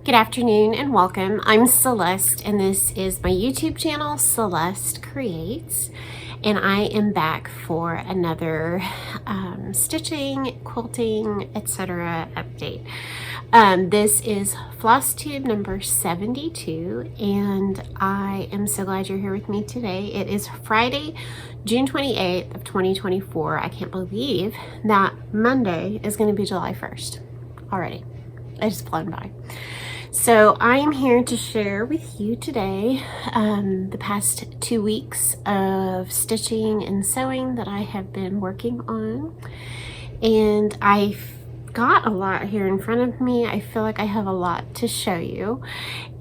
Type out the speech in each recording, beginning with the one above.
Good afternoon and welcome. I'm Celeste and this is my YouTube channel, Celeste Creates, and I am back for another stitching, quilting, etc. update. This is FlossTube number 72 and I am so glad you're here with me today. It is Friday, June 28th of 2024. I can't believe that Monday is going to be July 1st already. It's just flown by. So I am here to share with you today the past 2 weeks of stitching and sewing that I have been working on. And I've got a lot here in front of me. I feel like I have a lot to show you.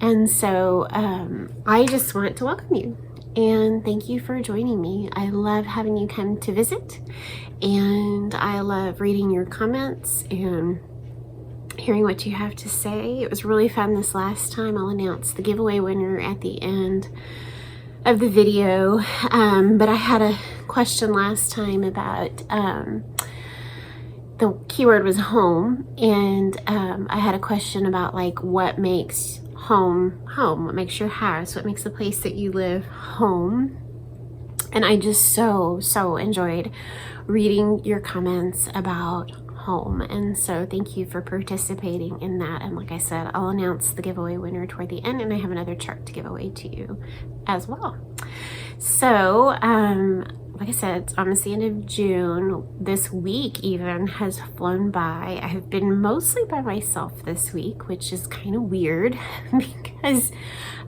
And so I just want to welcome you and thank you for joining me. I love having you come to visit and I love reading your comments and hearing what you have to say. It was really fun this last time. I'll announce the giveaway winner at the end of the video. But I had a question last time about the keyword was home, and I had a question about like what makes home home, what makes your house, what makes the place that you live home. And I just so enjoyed reading your comments about home, and so thank you for participating in that. And like I said, I'll announce the giveaway winner toward the end, and I have another chart to give away to you as well. So like I said, it's almost the end of June. This week even has flown by. I have been mostly by myself this week, which is kind of weird because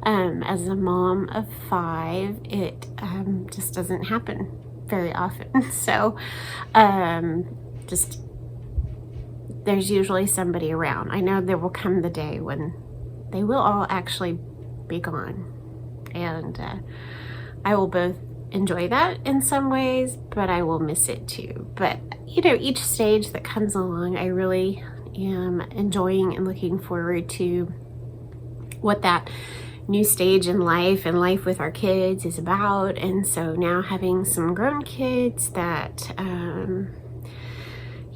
as a mom of 5, it just doesn't happen very often. So just there's usually somebody around. I know there will come the day when they will all actually be gone, and I will both enjoy that in some ways, but I will miss it too. But you know, each stage that comes along, I really am enjoying and looking forward to what that new stage in life and life with our kids is about. And so now having some grown kids that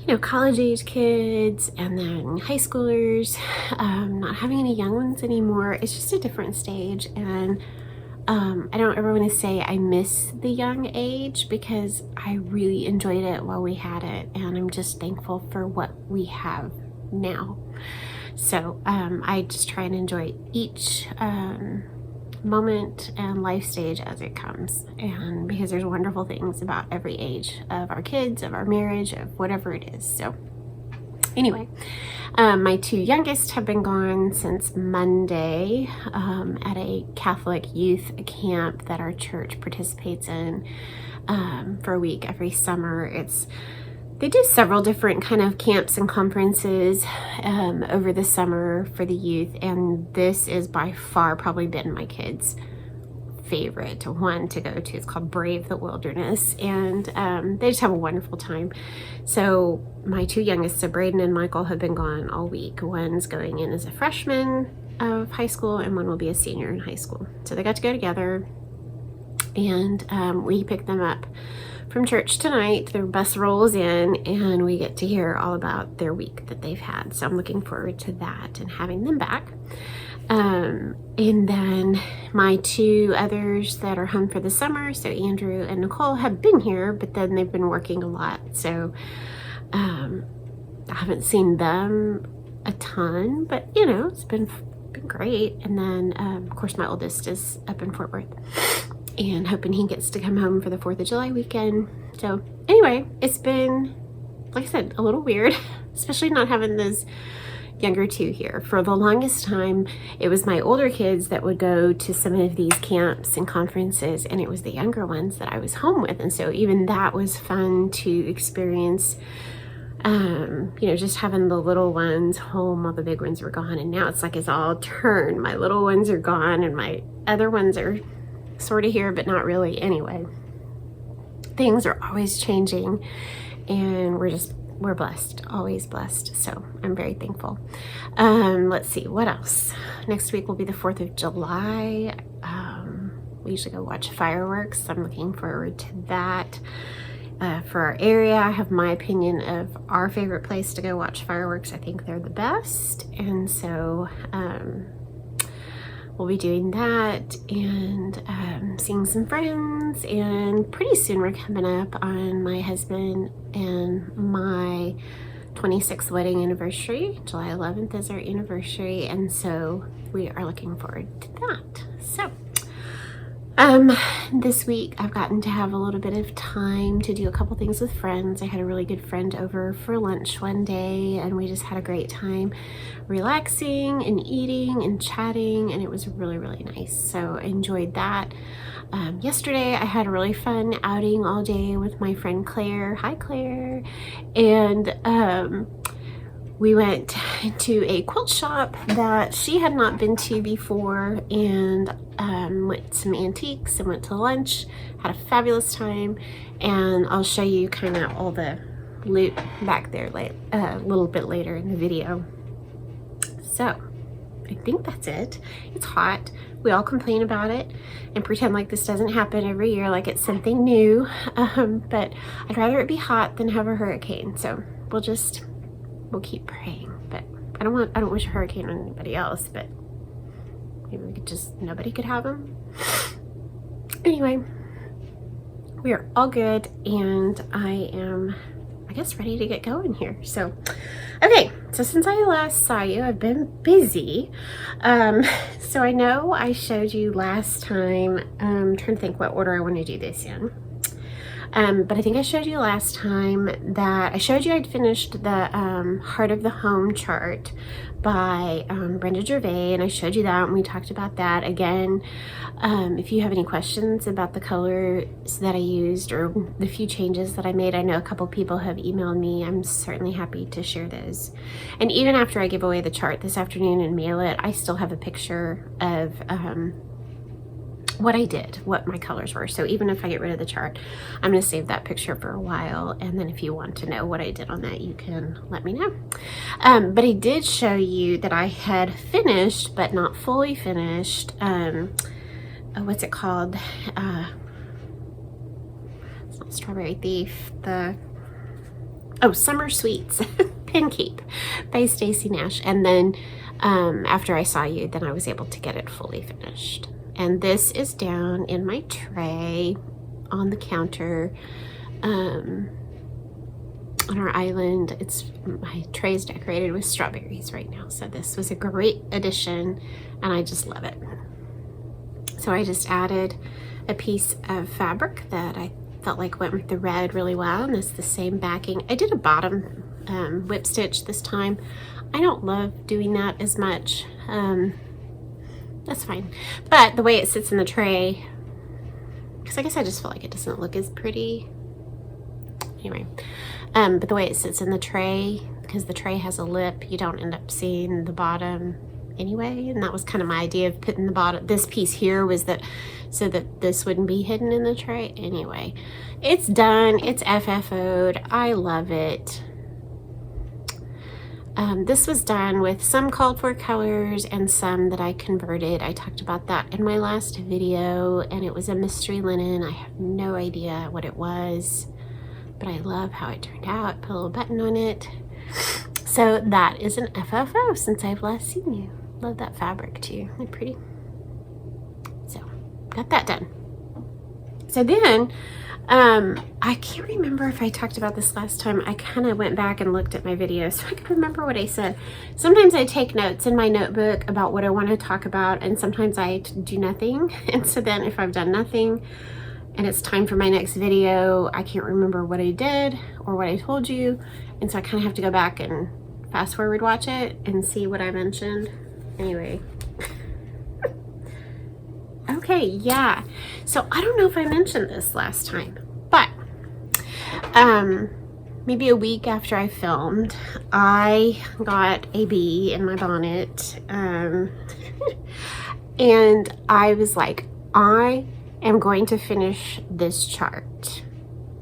you know, college age kids, and then high schoolers, not having any young ones anymore. It's just a different stage, and I don't ever want to say I miss the young age because I really enjoyed it while we had it, and I'm just thankful for what we have now. So I just try and enjoy each moment and life stage as it comes, and because there's wonderful things about every age of our kids, of our marriage, of whatever it is. So anyway, my 2 youngest have been gone since Monday at a Catholic youth camp that our church participates in for a week every summer. They do several different kind of camps and conferences over the summer for the youth, and this is by far probably been my kids' favorite one to go to. It's called Brave the Wilderness, and they just have a wonderful time. So my 2 youngest, so Braden and Michael, have been gone all week. One's going in as a freshman of high school, and one will be a senior in high school. So they got to go together, and we picked them up from church tonight. Their bus rolls in and we get to hear all about their week that they've had. So I'm looking forward to that and having them back. And then my 2 others that are home for the summer, so Andrew and Nicole, have been here, but then they've been working a lot. So I haven't seen them a ton, but you know, it's been great. And then of course my oldest is up in Fort Worth, and hoping he gets to come home for the 4th of July weekend. So anyway, it's been, like I said, a little weird, especially not having those younger 2 here. For the longest time, it was my older kids that would go to some of these camps and conferences, and it was the younger ones that I was home with. And so even that was fun to experience, you know, just having the little ones home while the big ones were gone. And now it's like it's all turned. My little ones are gone and my other ones are sort of here, but not really. Anyway, things are always changing, and we're blessed, always blessed. So I'm very thankful. Let's see what else. Next week will be the 4th of July. We usually go watch fireworks. I'm looking forward to that. for our area. I have my opinion of our favorite place to go watch fireworks. I think they're the best, and so we'll be doing that and seeing some friends, and pretty soon we're coming up on my husband and my 26th wedding anniversary. July 11th is our anniversary, and so we are looking forward to that. So this week I've gotten to have a little bit of time to do a couple things with friends. I had a really good friend over for lunch one day, and we just had a great time relaxing and eating and chatting, and it was really, really nice. So I enjoyed that. Yesterday I had a really fun outing all day with my friend Claire. Hi Claire. And we went to a quilt shop that she had not been to before, and went to some antiques and went to lunch. Had a fabulous time, and I'll show you kind of all the loot back there a little bit later in the video. So I think that's it. It's hot. We all complain about it and pretend like this doesn't happen every year, like it's something new. But I'd rather it be hot than have a hurricane. So we'll keep praying. But I don't wish a hurricane on anybody else, but maybe we could nobody could have them. Anyway, we are all good, and I am, I guess, ready to get going here. So, okay, so since I last saw you, I've been busy. So I know I showed you last time, I'm trying to think what order I want to do this in. But I think I showed you last time that I showed you I'd finished the Heart of the Home chart by Brenda Gervais, and I showed you that, and we talked about that. Again, if you have any questions about the colors that I used or the few changes that I made, I know a couple people have emailed me. I'm certainly happy to share those. And even after I give away the chart this afternoon and mail it, I still have a picture of what I did, what my colors were. So even if I get rid of the chart, I'm going to save that picture for a while, and then if you want to know what I did on that, you can let me know. But I did show you that I had finished but not fully finished what's it called, it's not Strawberry Thief, Summer Sweets Pin Keep by Stacy Nash. And then after I saw you, then I was able to get it fully finished. And this is down in my tray on the counter on our island. My tray is decorated with strawberries right now. So this was a great addition, and I just love it. So I just added a piece of fabric that I felt like went with the red really well, and it's the same backing. I did a bottom whip stitch this time. I don't love doing that as much. That's fine, but the way it sits in the tray, because I guess I just feel like it doesn't look as pretty anyway, but the way it sits in the tray, because the tray has a lip, you don't end up seeing the bottom anyway. And that was kind of my idea of putting the bottom, this piece here was that so that this wouldn't be hidden in the tray. Anyway, it's done. It's FFO'd. I love it. This was done with some called for colors and some that I converted. I talked about that in my last video, and it was a mystery linen. I have no idea what it was, but I love how it turned out. Put a little button on it. So that is an FFO since I've last seen you. Love that fabric too. Isn't it pretty? So got that done. So then I can't remember if I talked about this last time. I kind of went back and looked at my video so I can remember what I said. Sometimes I take notes in my notebook about what I want to talk about, and sometimes I do nothing. And so then if I've done nothing and it's time for my next video, I can't remember what I did or what I told you, and so I kind of have to go back and fast forward watch it and see what I mentioned. Anyway. Okay, yeah. So I don't know if I mentioned this last time, but maybe a week after I filmed, I got a bee in my bonnet, and I was like, I am going to finish this chart.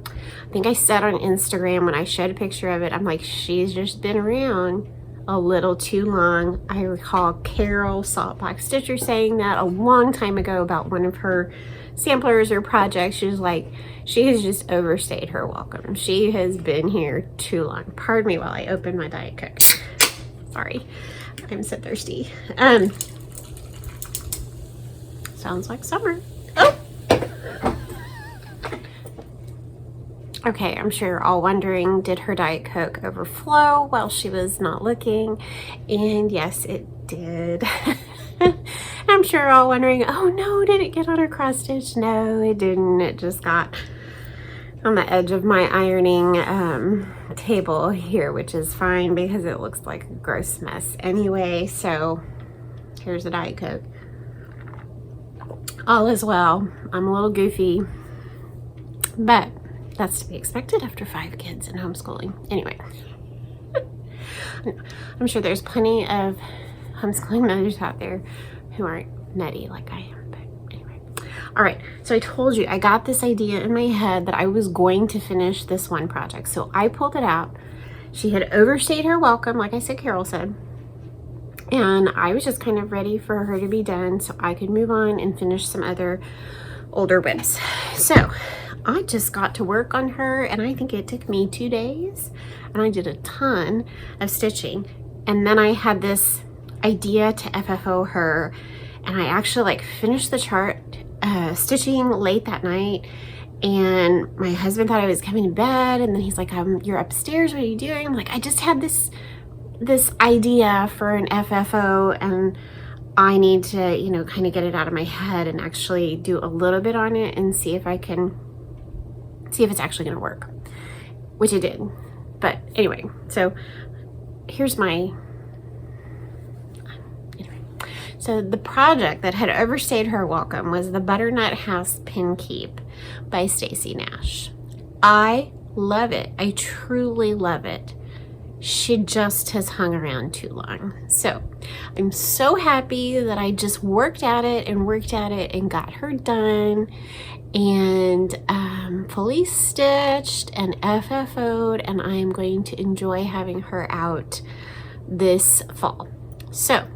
I think I said on Instagram when I showed a picture of it, I'm like, she's just been around a little too long. I recall Carol Saltbox Stitcher saying that a long time ago about one of her samplers or projects, she was like, she has just overstayed her welcome. She has been here too long. Pardon me while I open my Diet Coke. Sorry, I'm so thirsty. Sounds like summer. Oh! Okay, I'm sure you're all wondering, did her Diet Coke overflow while she was not looking? And yes, it did. I'm sure you're all wondering, oh no, did it get on her cross stitch? No, it didn't. It just got on the edge of my ironing table here, which is fine because it looks like a gross mess anyway. So here's the Diet Coke. All is well. I'm a little goofy, but that's to be expected after 5 kids and homeschooling. Anyway, I'm sure there's plenty of homeschooling mothers out there who aren't nutty like I am, but anyway. All right, so I told you I got this idea in my head that I was going to finish this one project. So I pulled it out. She had overstayed her welcome, like I said, Carol said. And I was just kind of ready for her to be done so I could move on and finish some other older whips. So I just got to work on her, and I think it took me 2 days, and I did a ton of stitching. And then I had this idea to FFO her, and I actually like finished the chart stitching late that night, and my husband thought I was coming to bed, and then he's like, you're upstairs, what are you doing? I'm like, I just had this idea for an FFO, and I need to, you know, kind of get it out of my head and actually do a little bit on it and see if I can see if it's actually going to work, which it did. But anyway, so here's my so the project that had overstayed her welcome was the Butternut House Pin Keep by Stacy Nash. I love it. I truly love it. She just has hung around too long. So I'm so happy that I just worked at it and got her done and fully stitched and FFO'd, and I'm going to enjoy having her out this fall. So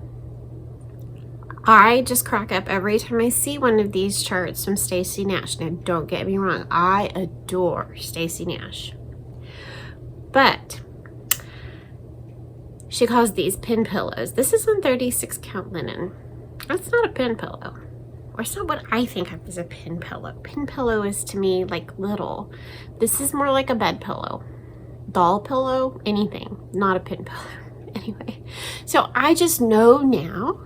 I just crack up every time I see one of these charts from Stacy Nash. Now, don't get me wrong, I adore Stacy Nash, but she calls these pin pillows. This is on 36 count linen. That's not a pin pillow, or it's not what I think of as a pin pillow. Pin pillow is to me like little. This is more like a bed pillow, doll pillow, anything, not a pin pillow. Anyway, so I just know now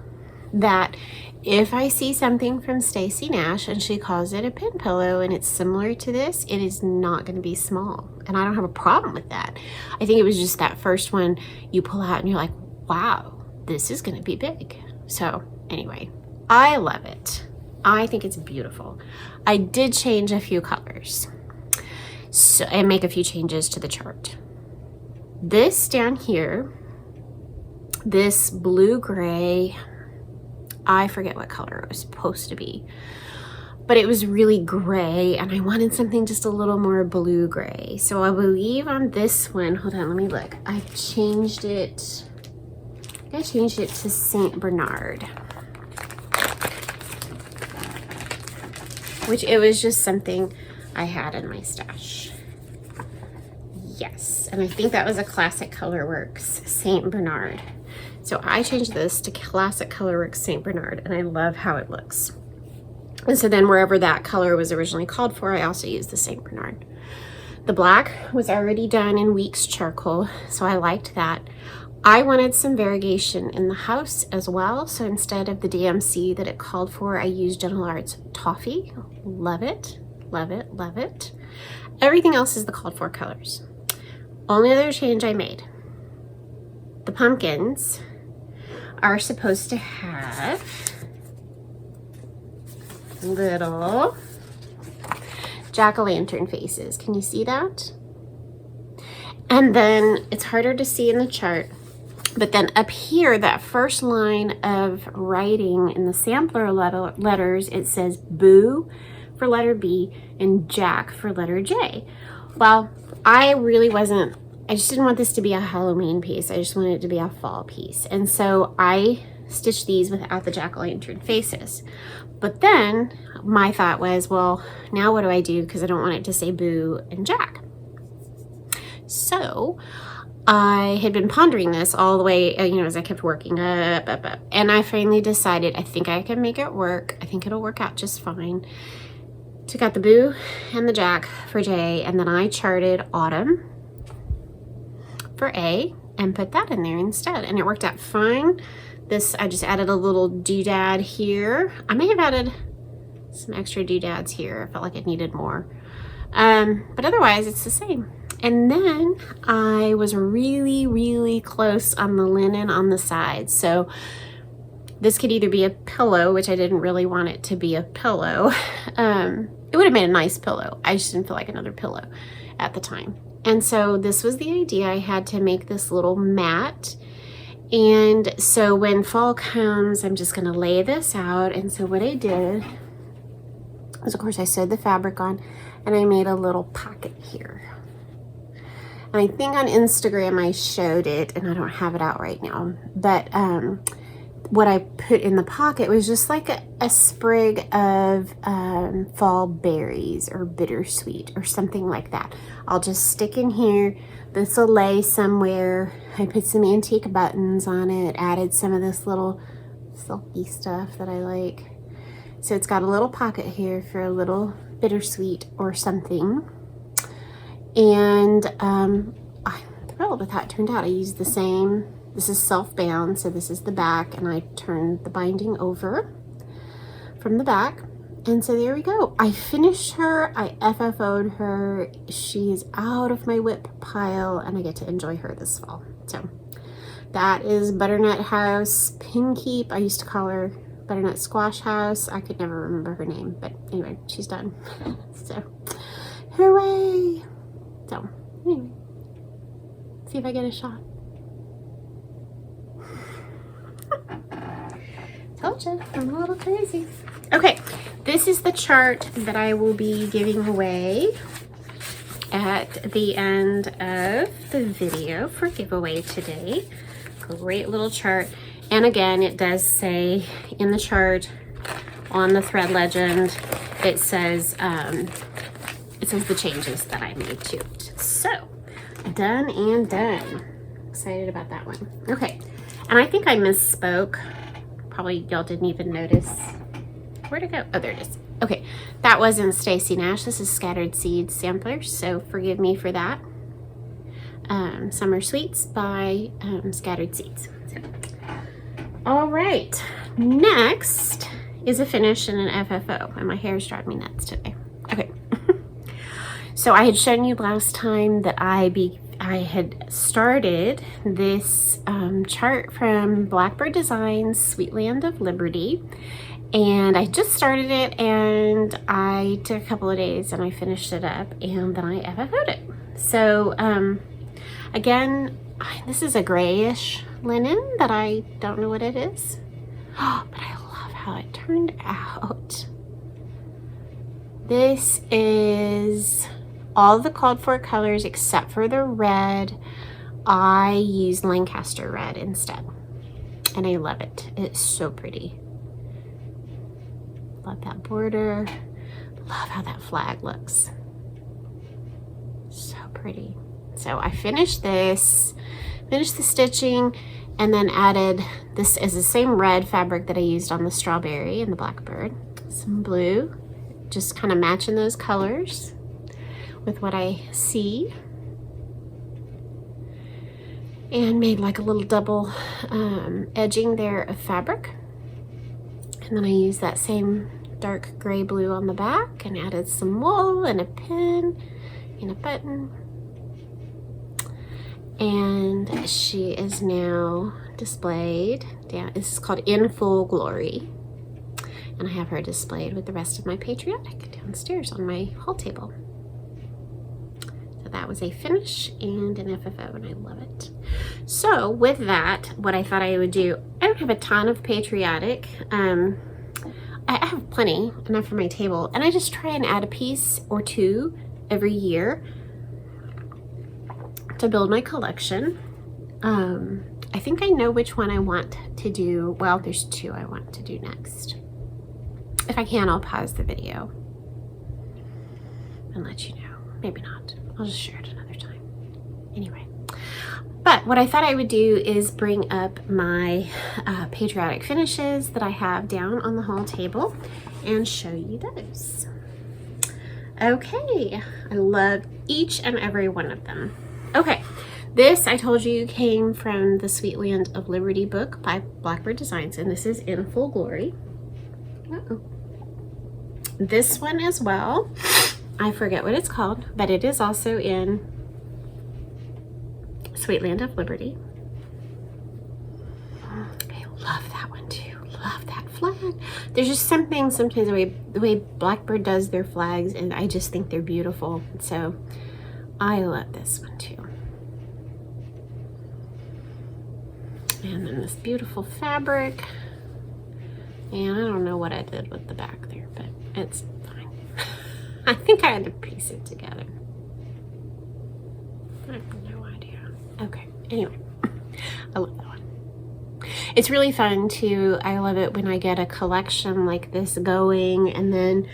that if I see something from Stacy Nash and she calls it a pin pillow and it's similar to this, it is not going to be small. And I don't have a problem with that. I think it was just that first one you pull out and you're like, wow, this is going to be big. So anyway, I love it. I think it's beautiful. I did change a few colors and make a few changes to the chart. This down here, this blue-gray, I forget what color it was supposed to be, but it was really gray and I wanted something just a little more blue-gray. So I believe on this one, hold on, let me look. I changed it to St. Bernard, which it was just something I had in my stash. Yes, and I think that was a Classic Colorworks St. Bernard. So I changed this to Classic Colorworks St. Bernard, and I love how it looks. And so then wherever that color was originally called for, I also used the St. Bernard. The black was already done in Weeks Charcoal, so I liked that. I wanted some variegation in the house as well, so instead of the DMC that it called for, I used Gentle Arts Toffee. Love it, love it, love it. Everything else is the called for colors. Only other change I made, the pumpkins are supposed to have little jack-o'-lantern faces. Can you see that? And then it's harder to see in the chart, but then up here, that first line of writing in the sampler letters, it says Boo for letter B and Jack for letter J. Well, I just didn't want this to be a Halloween piece. I just wanted it to be a fall piece. And so I stitched these without the jack-o'-lantern faces. But then my thought was, well, now what do I do? Because I don't want it to say Boo and Jack. So I had been pondering this all the way, you know, as I kept working up. And I finally decided, I think I can make it work. I think it'll work out just fine. Took out the Boo and the Jack for J, and then I charted Autumn for A and put that in there instead. And it worked out fine. This, I just added a little doodad here. I may have added some extra doodads here. I felt like it needed more. But otherwise, it's the same. And then I was really, really close on the linen on the sides. So this could either be a pillow, which I didn't really want it to be a pillow. It would have made a nice pillow. I just didn't feel like another pillow at the time. And so this was the idea. I had to make this little mat. And so when fall comes, I'm just gonna lay this out. And so what I did was, of course, I sewed the fabric on and I made a little pocket here. And I think on Instagram I showed it, and I don't have it out right now, but what I put in the pocket was just like a sprig of fall berries or bittersweet or something like that. I'll just stick in here. This will lay somewhere. I put some antique buttons on it, added some of this little silky stuff that I like. So it's got a little pocket here for a little bittersweet or something. And I'm thrilled with how it turned out. I used the same, this is self-bound, so this is the back, and I turned the binding over from the back. And so there we go. I finished her, I FFO'd her. She is out of my whip pile, and I get to enjoy her this fall. So that is Butternut House Pin Keep. I used to call her Butternut Squash House. I could never remember her name, but anyway, she's done. So hooray. So anyway, see if I get a shot. Told you, I'm a little crazy. Okay, this is the chart that I will be giving away at the end of the video for giveaway today. Great little chart. And again, it does say in the chart on the thread legend, it says the changes that I made to it. So done and done. Excited about that one. Okay, and I think I misspoke. Probably y'all didn't even notice. Where'd it go? Oh, there it is. Okay, that wasn't Stacy Nash. This is Scattered Seeds Sampler, so forgive me for that. Summer Sweets by Scattered Seeds. So, all right, next is a finish and an FFO, and my hair is driving me nuts today. Okay, so I had shown you last time that I had started this chart from Blackbird Designs, Sweet Land of Liberty. And I just started it, and I took a couple of days and I finished it up, and then I FFO'd it. So again, this is a grayish linen that I don't know what it is. Oh, but I love how it turned out. This is all the called for colors except for the red. I used Lancaster red instead, and I love it. It's so pretty. Love that border. Love how that flag looks. So pretty. So I finished this, finished the stitching, and then added, this is the same red fabric that I used on the strawberry and the blackbird. Some blue, just kind of matching those colors with what I see. And made like a little double edging there of fabric. And then I used that same dark gray blue on the back and added some wool and a pin and a button. And she is now displayed down. This is called In Full Glory. And I have her displayed with the rest of my Patriotic downstairs on my hall table. So that was a finish and an FFO, and I love it. So with that, what I thought I would do, I don't have a ton of Patriotic. I have plenty, enough for my table, and I just try and add a piece or two every year to build my collection. I think I know which one I want to do. Well, there's two I want to do next. If I can, I'll pause the video and let you know. Maybe not. I'll just share it another time. Anyway. But what I thought I would do is bring up my Patriotic Finishes that I have down on the hall table and show you those. Okay, I love each and every one of them. Okay, this I told you came from the Sweet Land of Liberty book by Blackbird Designs, and this is in full glory. This one as well, I forget what it's called, but it is also in Sweet Land of Liberty. I love that one too. Love that flag. There's just something sometimes the way Blackbird does their flags, and I just think they're beautiful. So I love this one too. And then this beautiful fabric. And I don't know what I did with the back there, but it's fine. I think I had to piece it together. I have no idea. Okay, anyway, I love that one. It's really fun too. I love it when I get a collection like this going, and then,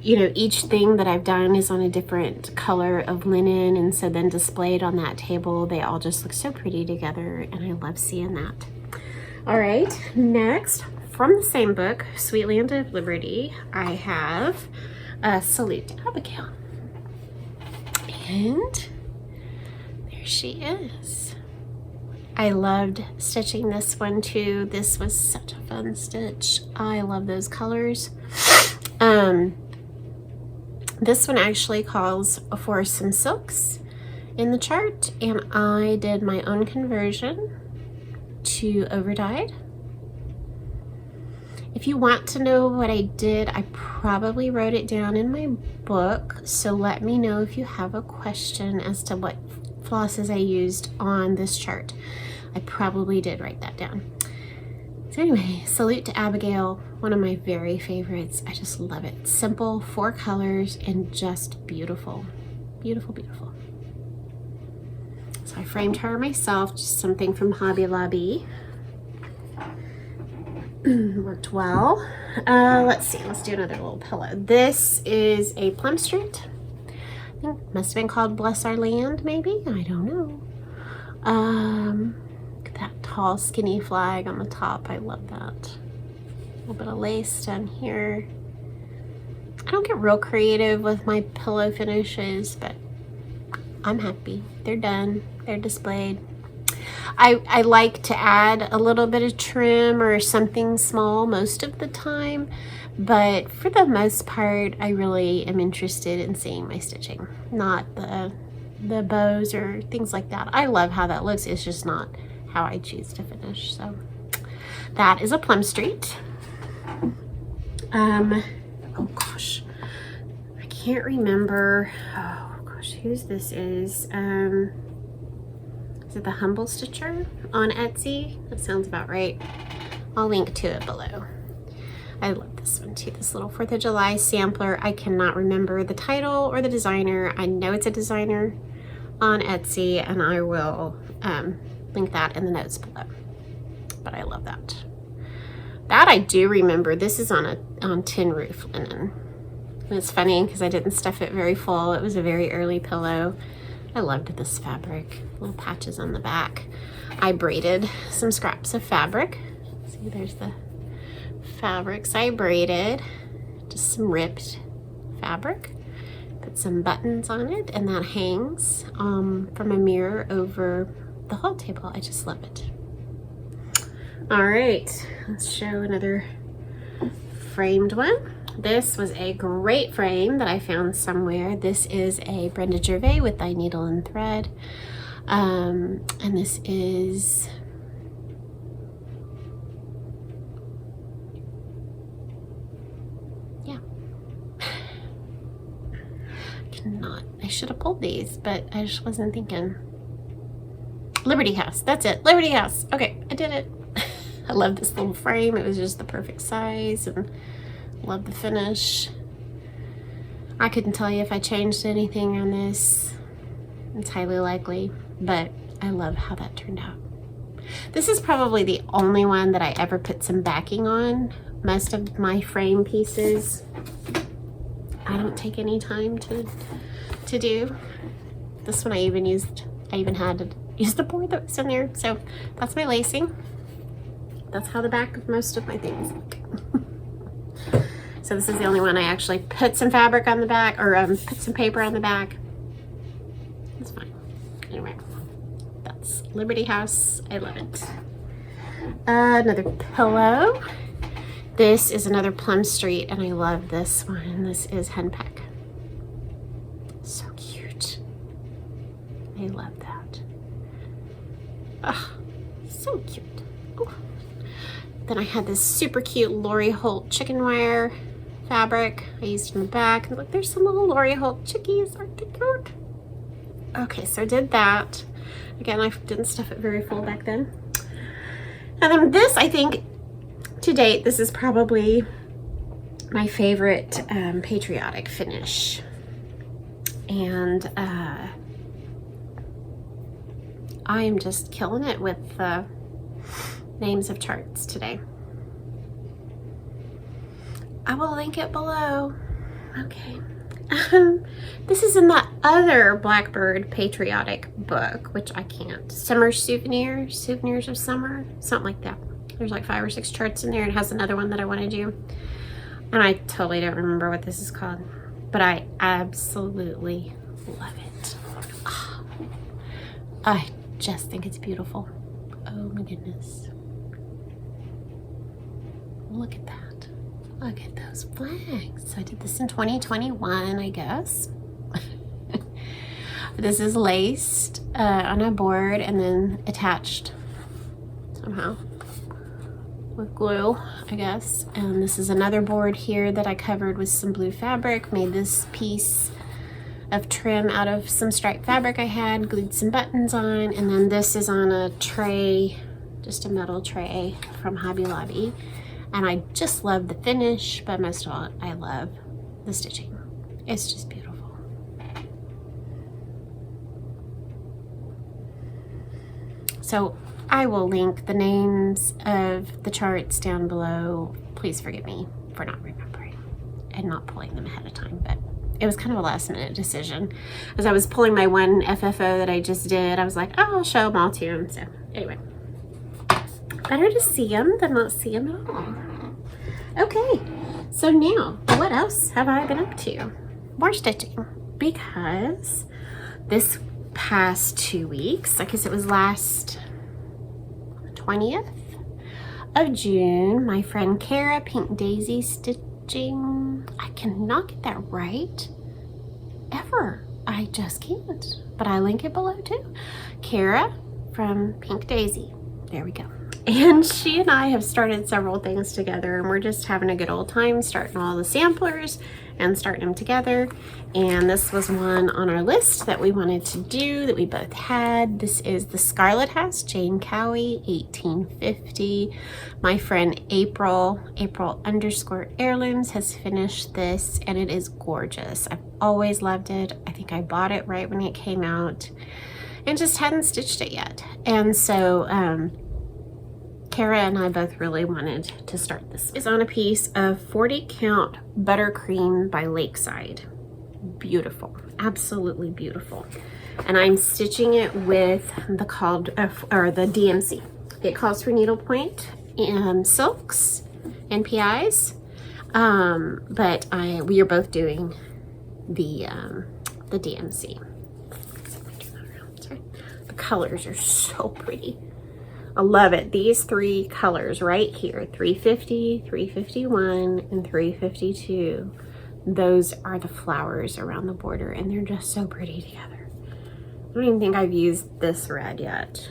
you know, each thing that I've done is on a different color of linen, and so then displayed on that table, they all just look so pretty together, and I love seeing that. All right, next, from the same book, Sweet Land of Liberty, I have Salute to Abigail. And there she is. I loved stitching this one too. This was such a fun stitch. I love those colors. This one actually calls for some silks in the chart, and I did my own conversion to overdyed. If you want to know what I did, I probably wrote it down in my book, so let me know if you have a question as to what flosses I used on this chart. I probably did write that down. So anyway, Salute to Abigail, one of my very favorites. I just love it. Simple, 4 colors, and just beautiful. Beautiful, beautiful. So I framed her myself, just something from Hobby Lobby. Worked well. Let's see, let's do another little pillow. This is a Plum Street. I think it must have been called Bless Our Land, maybe? I don't know. Look at that tall, skinny flag on the top. I love that. A little bit of lace down here. I don't get real creative with my pillow finishes, but I'm happy. They're done. They're displayed. I like to add a little bit of trim or something small most of the time, but for the most part, I really am interested in seeing my stitching, not the bows or things like that. I love how that looks. It's just not how I choose to finish. So that is a Plum Street. Oh gosh, I can't remember. Oh gosh, whose this is. Is it the Humble Stitcher on Etsy? That sounds about right. I'll link to it below. I love this one too, this little 4th of July sampler. I cannot remember the title or the designer. I know it's a designer on Etsy, and I will link that in the notes below. But I love that. That I do remember. This is on tin roof linen. And it's funny because I didn't stuff it very full. It was a very early pillow. I loved this fabric. Little patches on the back. I braided some scraps of fabric. See, there's the fabrics I braided. Just some ripped fabric. Put some buttons on it, and that hangs from a mirror over the hall table. I just love it. All right, let's show another framed one. This was a great frame that I found somewhere. This is a Brenda Gervais with Thy Needle and Thread. And this is I should have pulled these, but I just wasn't thinking. Liberty House, that's it, Liberty House. Okay, I did it. I love this little frame. It was just the perfect size, and love the finish. I couldn't tell you if I changed anything on this. It's highly likely, but I love how that turned out. This is probably the only one that I ever put some backing on. most of my frame pieces, I don't take any time to do. This one I even had to use the board that was in there. So that's my lacing. That's how the back of most of my things look. So this is the only one I actually put some fabric on the back, or put some paper on the back. It's fine. Anyway, that's Liberty House. I love it. Another pillow. This is another Plum Street, and I love this one. This is Peck. So cute. I love that. Oh, so cute. Ooh. Then I had this super cute Lori Holt chicken wire fabric I used in the back. And look, there's some little Lori Holt chickies. Aren't they cute? Okay, so I did that. Again, I didn't stuff it very full back then. And then this, I think, to date, this is probably my favorite Patriotic Finish. And I am just killing it with the names of charts today. I will link it below. Okay. This is in the other Blackbird Patriotic book, which I can't. Summer Souvenirs, Souvenirs of Summer, something like that. There's like 5 or 6 charts in there. It has another one that I want to do. And I totally don't remember what this is called, but I absolutely love it. Oh, I just think it's beautiful. Oh my goodness. Look at that. Look at those flags. I did this in 2021, I guess. This is laced on a board and then attached somehow with glue, I guess. And this is another board here that I covered with some blue fabric. Made this piece of trim out of some striped fabric I had, glued some buttons on, and then this is on a tray, just a metal tray from Hobby Lobby. And I just love the finish, but most of all, I love the stitching. It's just beautiful. So I will link the names of the charts down below. Please forgive me for not remembering and not pulling them ahead of time, but it was kind of a last minute decision. As I was pulling my one FFO that I just did, I was like, oh, I'll show them all to them. So anyway, better to see them than not see them at all. Okay, so now what else have I been up to? More stitching, because this past 2 weeks, I guess it was last 20th of June, my friend Kara, Pink Daisy Stitching, I cannot get that right ever. I just can't, but I link it below too. Kara from Pink Daisy, there we go. And she and I have started several things together, and we're just having a good old time starting all the samplers and starting them together. And this was one on our list that we wanted to do that we both had. This is the Scarlet House, Jane Cowie, 1850. My friend April _ Heirlooms has finished this, and it is gorgeous. I've always loved it. I think I bought it right when it came out and just hadn't stitched it yet. And so Kara and I both really wanted to start this. It's on a piece of 40 count buttercream by Lakeside. Beautiful, absolutely beautiful. And I'm stitching it with the DMC. It calls for needlepoint and silks and PIs, but we are both doing the DMC. Sorry. The colors are so pretty. I love it. These 3 colors right here, 350, 351, and 352. Those are the flowers around the border, and they're just so pretty together. I don't even think I've used this red yet.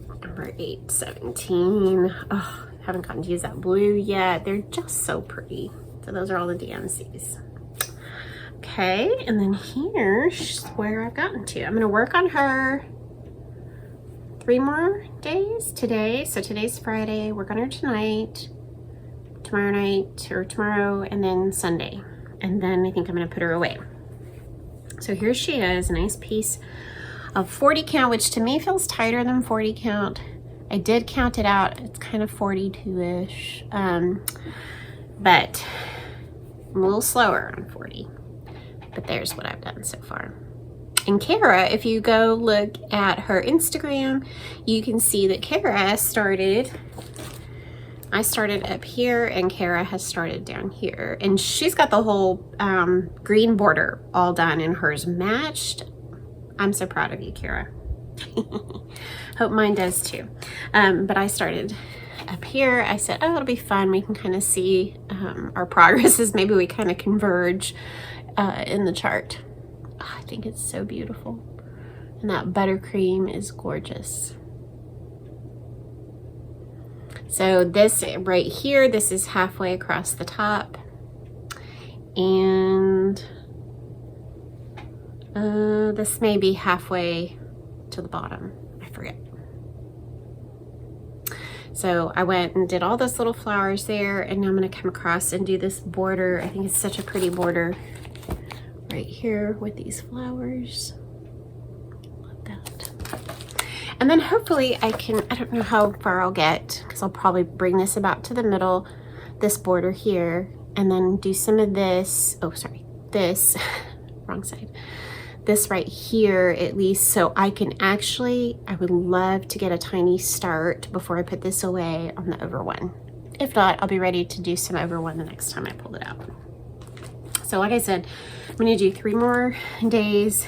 Number 817. Oh, haven't gotten to use that blue yet. They're just so pretty. So those are all the DMCs. Okay, and then here's where I've gotten to. I'm going to work on her 3 more days today. So today's Friday, work on her tonight, tomorrow night, or tomorrow, and then Sunday. And then I think I'm gonna put her away. So here she is, a nice piece of 40 count, which to me feels tighter than 40 count. I did count it out. It's kind of 42-ish, but I'm a little slower on 40. But there's what I've done so far. And Kara, if you go look at her Instagram, you can see that Kara started, I started up here and Kara has started down here. And she's got the whole green border all done and hers matched. I'm so proud of you, Kara. Hope mine does too. But I started up here. I said, oh, it'll be fun. We can kind of see our progress as maybe we kind of converge in the chart. Oh, I think it's so beautiful. And that buttercream is gorgeous. So this right here, this is halfway across the top. And this may be halfway to the bottom. I forget. So I went and did all those little flowers there, and now I'm going to come across and do this border. I think it's such a pretty border right here with these flowers. Love that. And then hopefully I can, I don't know how far I'll get, because I'll probably bring this about to the middle, this border here, and then do some of this, oh sorry, this, wrong side, this right here at least, so I can actually, I would love to get a tiny start before I put this away on the over one. If not, I'll be ready to do some over one the next time I pull it out. So like I said, I'm going to do 3 more days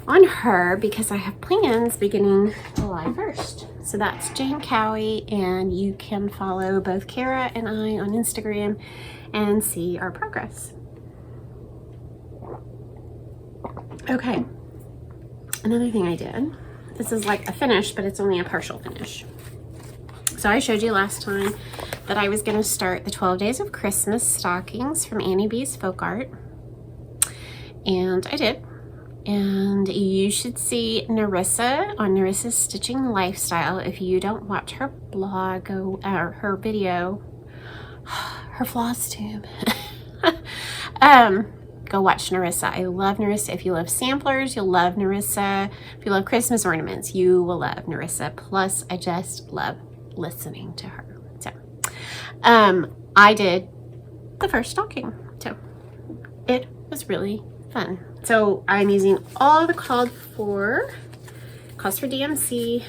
on her because I have plans beginning July 1st. So that's Jane Cowie, and you can follow both Kara and I on Instagram and see our progress. Okay, another thing I did, this is like a finish, but it's only a partial finish. So I showed you last time that I was going to start the 12 Days of Christmas stockings from Annie B's Folk Art, and I did. And you should see Narissa on Narissa's Stitching Lifestyle. If you don't watch her blog or her video, her FlossTube, go watch Narissa. I love Narissa. If you love samplers, you'll love Narissa. If you love Christmas ornaments, you will love Narissa. Plus, I just love listening to her. So, I did the first stocking. So, it was really fun. So, I'm using all the calls for DMC.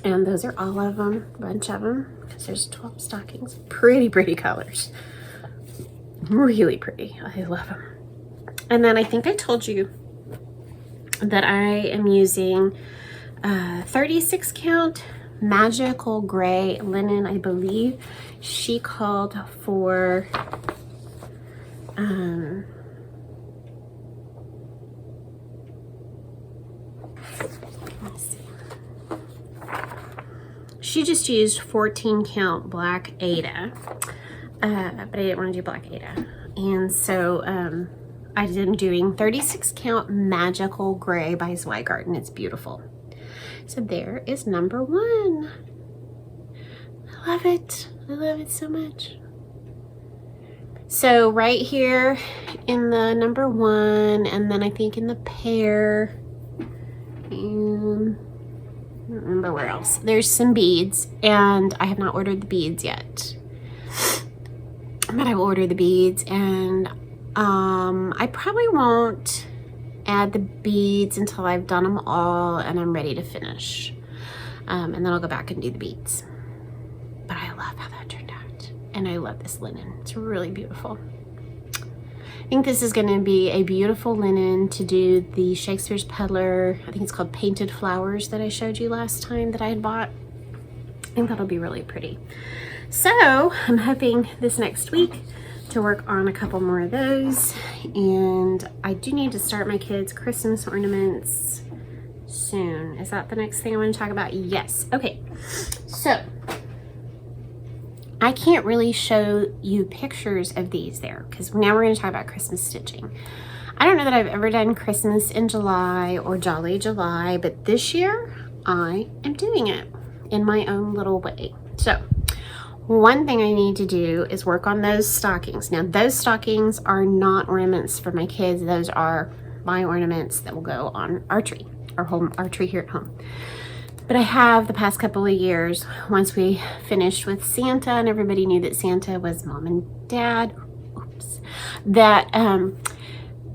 And those are all of them, a bunch of them, because there's 12 stockings. Pretty, pretty colors. Really pretty. I love them. And then I think I told you that I am using 36 count magical gray linen. I believe she called for let's see. She just used 14 count black Ada. But I didn't want to do black Ada. And so I am doing 36 count magical gray by Zweigart. It's beautiful. So there is number 1. I love it. I love it so much. So right here in the number 1, and then I think in the pear, and I don't remember where else. There's some beads, and I have not ordered the beads yet. But I will order the beads, and I probably won't add the beads until I've done them all and I'm ready to finish. And then I'll go back and do the beads. But I love how that turned out. And I love this linen. It's really beautiful. I think this is going to be a beautiful linen to do the Shakespeare's Peddler, I think it's called Painted Flowers, that I showed you last time that I had bought. I think that'll be really pretty. So I'm hoping this next week to work on a couple more of those, and I do need to start my kids' Christmas ornaments soon. Is that the next thing I want to talk about? Yes. Okay, so I can't really show you pictures of these there because now we're going to talk about Christmas stitching. I don't know that I've ever done Christmas in July or Jolly July, but this year I am doing it in my own little way. So one thing I need to do is work on those stockings. Now, those stockings are not ornaments for my kids. Those are my ornaments that will go on our tree, our tree here at home. But I have the past couple of years, once we finished with Santa and everybody knew that Santa was mom and dad, oops, that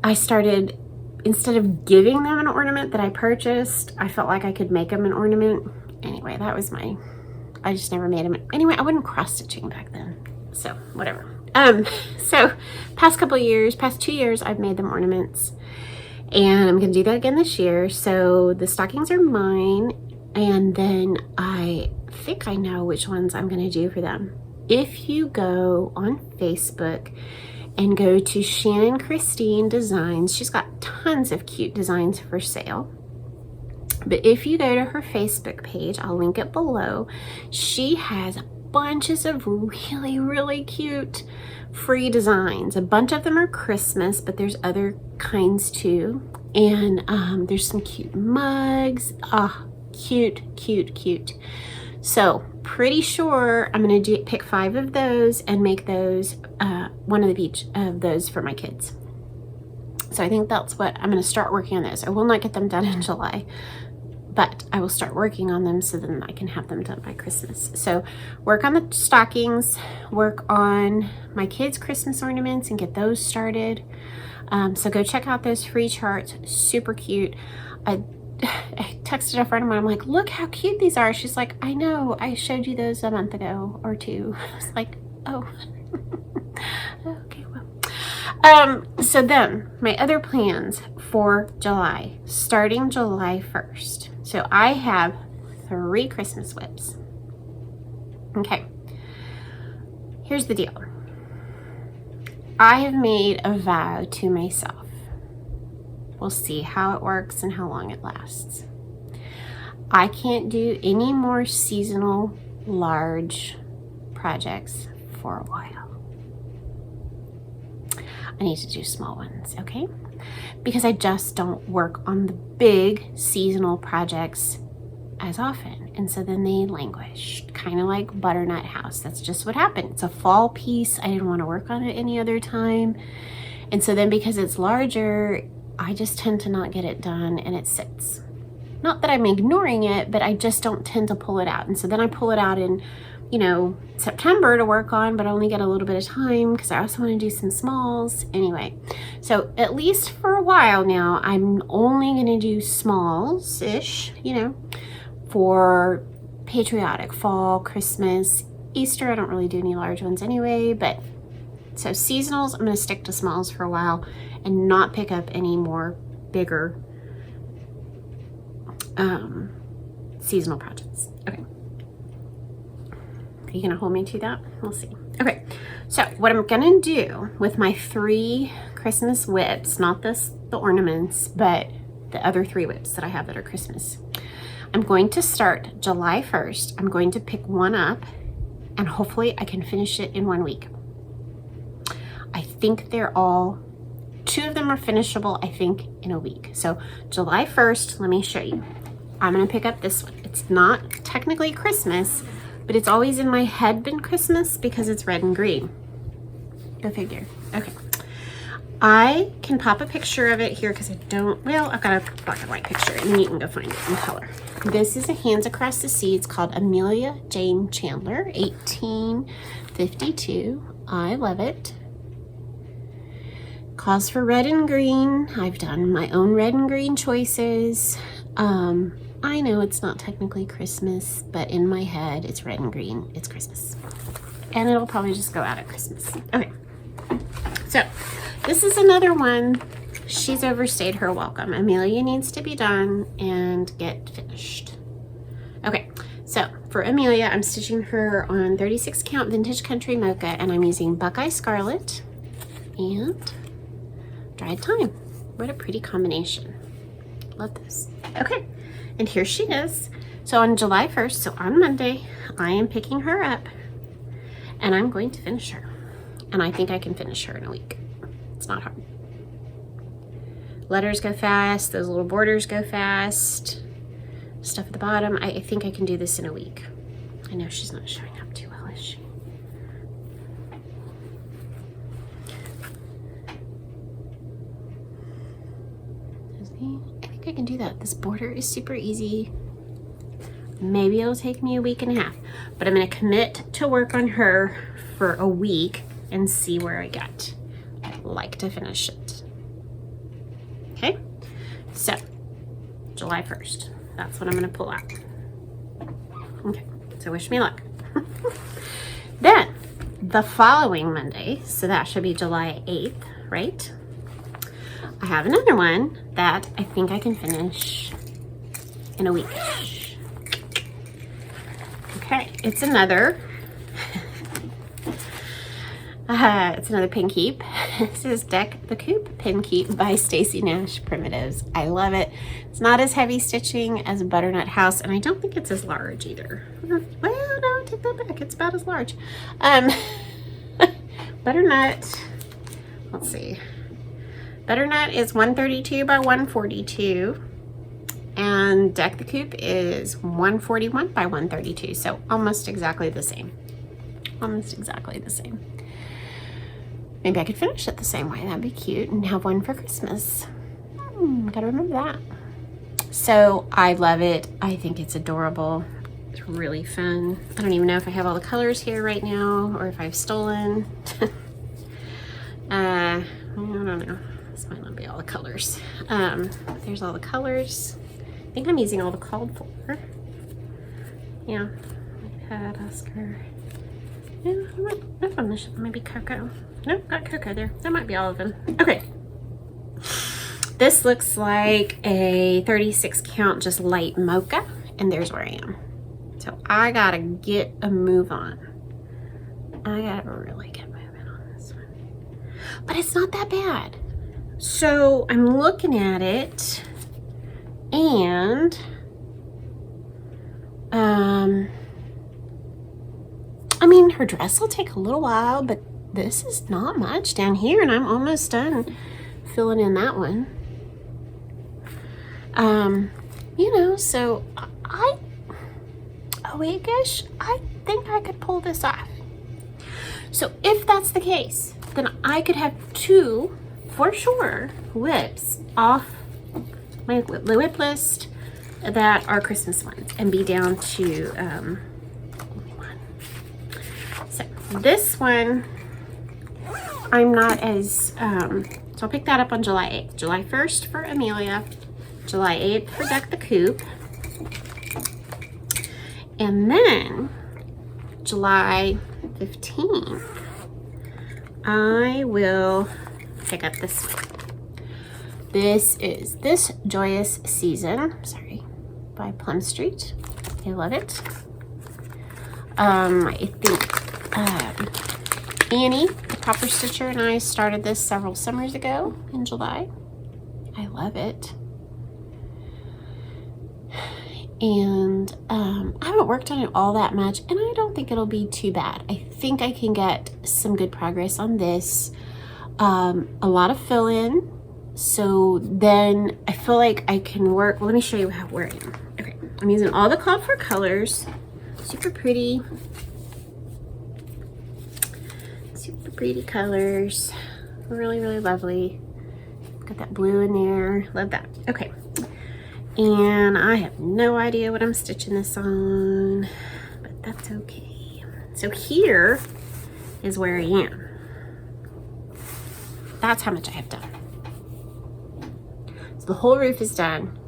I started, instead of giving them an ornament that I purchased, I felt like I could make them an ornament. Anyway, that was I just never made them. Anyway, I wasn't cross-stitching back then, so whatever. So past 2 years, I've made them ornaments, and I'm gonna do that again this year. So the stockings are mine, and then I think I know which ones I'm gonna do for them. If you go on Facebook and go to Shannon Christine Designs, she's got tons of cute designs for sale. But if you go to her Facebook page, I'll link it below, she has bunches of really, really cute free designs. A bunch of them are Christmas, but there's other kinds too. And there's some cute mugs. Cute, cute, cute. So pretty sure I'm gonna pick 5 of those and make those, one of each of those for my kids. So I think that's what I'm gonna start working on those. I will not get them done in July, but I will start working on them so then I can have them done by Christmas. So work on the stockings, work on my kids' Christmas ornaments and get those started. So go check out those free charts, super cute. I texted a friend of mine, I'm like, look how cute these are. She's like, I know, I showed you those a month ago or 2. I was like, oh, okay, well. So then my other plans for July, starting July 1st. So I have 3 Christmas whips. Okay, here's the deal. I have made a vow to myself. We'll see how it works and how long it lasts. I can't do any more seasonal large projects for a while. I need to do small ones, okay? Because I just don't work on the big seasonal projects as often. And so then they languish, kind of like Butternut House. That's just what happened. It's a fall piece. I didn't want to work on it any other time. And so then because it's larger, I just tend to not get it done and it sits. Not that I'm ignoring it, but I just don't tend to pull it out. And so then I pull it out in, you know, September to work on, but I only get a little bit of time because I also want to do some smalls. Anyway, so at least for a while now, I'm only going to do smalls-ish, you know, for patriotic, fall, Christmas, Easter. I don't really do any large ones anyway, but so seasonals, I'm going to stick to smalls for a while and not pick up any more bigger seasonal projects. Okay. Are you gonna hold me to that? We'll see. Okay, so what I'm gonna do with my 3 Christmas whips, not the ornaments, but the other 3 whips that I have that are Christmas. I'm going to start July 1st. I'm going to pick one up and hopefully I can finish it in 1 week. I think they're all, 2 of them are finishable, I think, in a week. So July 1st, let me show you. I'm gonna pick up this one. It's not technically Christmas, but it's always in my head been Christmas because it's red and green. Go figure. Okay. I can pop a picture of it here because I don't, well, I've got a black and white picture and then you can go find it in color. This is a Hands Across the Sea. It's called Amelia Jane Chandler, 1852. I love it. Calls for red and green. I've done my own red and green choices. I know it's not technically Christmas, but in my head, it's red and green. It's Christmas. And it'll probably just go out at Christmas. Okay. So this is another one. She's overstayed her welcome. Amelia needs to be done and get finished. Okay. So for Amelia, I'm stitching her on 36 count Vintage Country Mocha, and I'm using Buckeye Scarlet and Dried Thyme. What a pretty combination. Love this. Okay. And here she is. So on July 1st, so on Monday, I am picking her up and I'm going to finish her. And I think I can finish her in a week. It's not hard. Letters go fast. Those little borders go fast. Stuff at the bottom. I think I can do this in a week. I know she's not showing up too well, is she? I think I can do that. This border is super easy. Maybe it'll take me a week and a half, but I'm gonna commit to work on her for a week and see where I get. I'd like to finish it. Okay, so July 1st, that's what I'm gonna pull out. Okay, so wish me luck. Then the following Monday, so that should be July 8th, right? I have another one that I think I can finish in a week. Okay, it's another pin keep. This is Deck the Coop Pin Keep by Stacy Nash Primitives. I love it. It's not as heavy stitching as Butternut House, and I don't think it's as large either. Well, no, take that back. It's about as large. Butternut, let's see. Butternut is 132 by 142, and Deck the Coop is 141 by 132, so almost exactly the same. Almost exactly the same. Maybe I could finish it the same way. That'd be cute, and have one for Christmas. Gotta remember that. So I love it. I think it's adorable. It's really fun. I don't even know if I have all the colors here right now or if I've stolen. I don't know. This might not be all the colors. There's all the colors. I think I'm using all the called for. Yeah. Pat, Oscar. Yeah, maybe Cocoa. Nope, got Cocoa there. That might be all of them. Okay. This looks like a 36 count, just light mocha, and there's where I am. So I gotta get a move on. I gotta really get moving on this one. But it's not that bad. So I'm looking at it, and I mean, her dress will take a little while, but this is not much down here, and I'm almost done filling in that one. You know, so oh wait, gosh, I think I could pull this off. So if that's the case, then I could have two, for sure, whips off my whip list that are Christmas ones and be down to only one. So this one, I'm not as, so I'll pick that up on July 8th. July 1st for Amelia, July 8th for Deck the Coop. And then July 15th, I will pick up this one. This is This Joyous Season, sorry, by Plum Street. I love it. I think Annie, the Proper Stitcher, and I started this several summers ago in July. I love it. And I haven't worked on it all that much, and I don't think it'll be too bad. I think I can get some good progress on this. A lot of fill-in, so then I feel like I can work. Well, let me show you where I am. Okay, I'm using all the called for colors. Super pretty colors. Really, really lovely. Got that blue in there. Love that. Okay. And I have no idea what I'm stitching this on, but that's okay. So here is where I am. That's how much I have done. So the whole roof is done.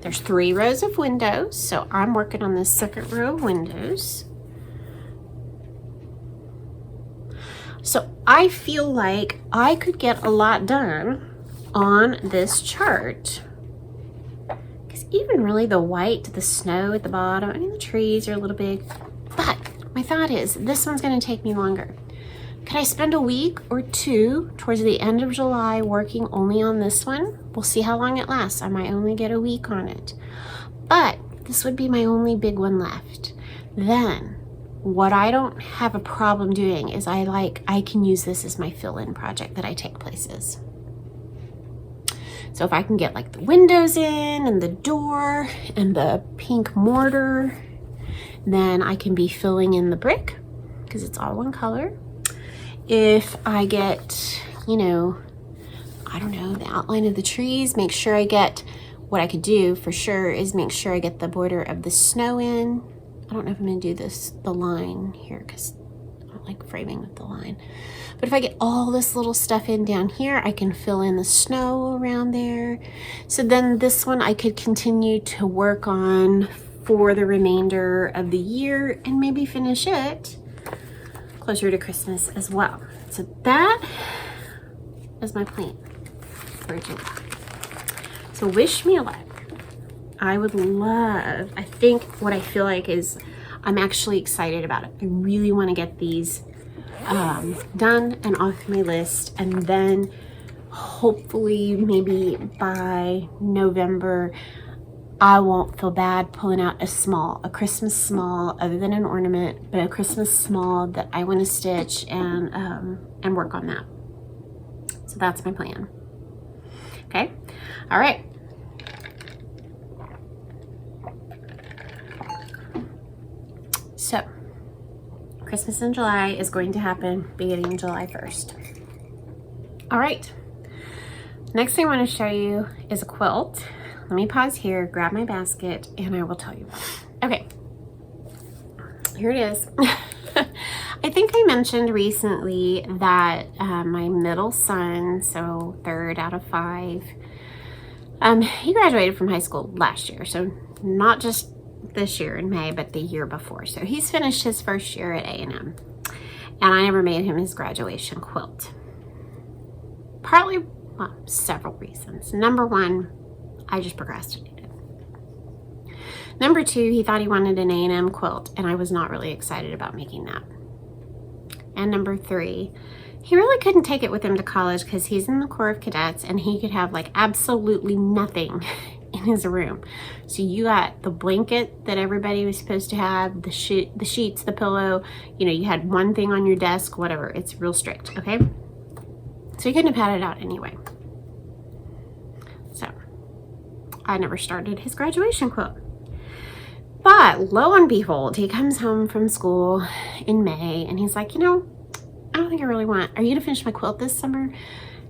There's 3 rows of windows, so I'm working on this second row of windows. So I feel like I could get a lot done on this chart, because even really the white, the snow at the bottom, I mean the trees are a little big, but my thought is this one's going to take me longer. Could I spend a week or 2 towards the end of July working only on this one? We'll see how long it lasts. I might only get a week on it, but this would be my only big one left. Then what I don't have a problem doing is I can use this as my fill-in project that I take places. So if I can get like the windows in and the door and the pink mortar, then I can be filling in the brick because it's all one color. If I get, you know, I don't know, the outline of the trees, make sure I get what I could do for sure is make sure I get the border of the snow in. I don't know if I'm gonna do the line here because I don't like framing with the line. But if I get all this little stuff in down here, I can fill in the snow around there. So then this one I could continue to work on for the remainder of the year and maybe finish it closer to Christmas as well. So that is my plan for July. So wish me luck. I would love, I think what I feel like is I'm actually excited about it. I really want to get these done and off my list, and then hopefully maybe by November I won't feel bad pulling out a Christmas small, other than an ornament, but a Christmas small that I want to stitch and work on that. So that's my plan. Okay, all right. So Christmas in July is going to happen beginning July 1st. All right, next thing I want to show you is a quilt. Let me pause here, grab my basket, and I will tell you. Okay, here it is. I think I mentioned recently that my middle son, so 3rd out of 5, he graduated from high school last year, so not just this year in May, but the year before. So he's finished his first year at A&M, and I never made him his graduation quilt. Partly, well, several reasons. Number one, I just procrastinated. Number two, he thought he wanted an A&M quilt, and I was not really excited about making that. And number three, he really couldn't take it with him to college because he's in the Corps of Cadets, and he could have like absolutely nothing in his room. So you got the blanket that everybody was supposed to have, the sheets, the pillow, you know, you had one thing on your desk, whatever. It's real strict, okay? So he couldn't have had it out anyway. So I never started his graduation quilt. But lo and behold, he comes home from school in May and he's like, you know, I don't think I really want, are you gonna finish my quilt this summer?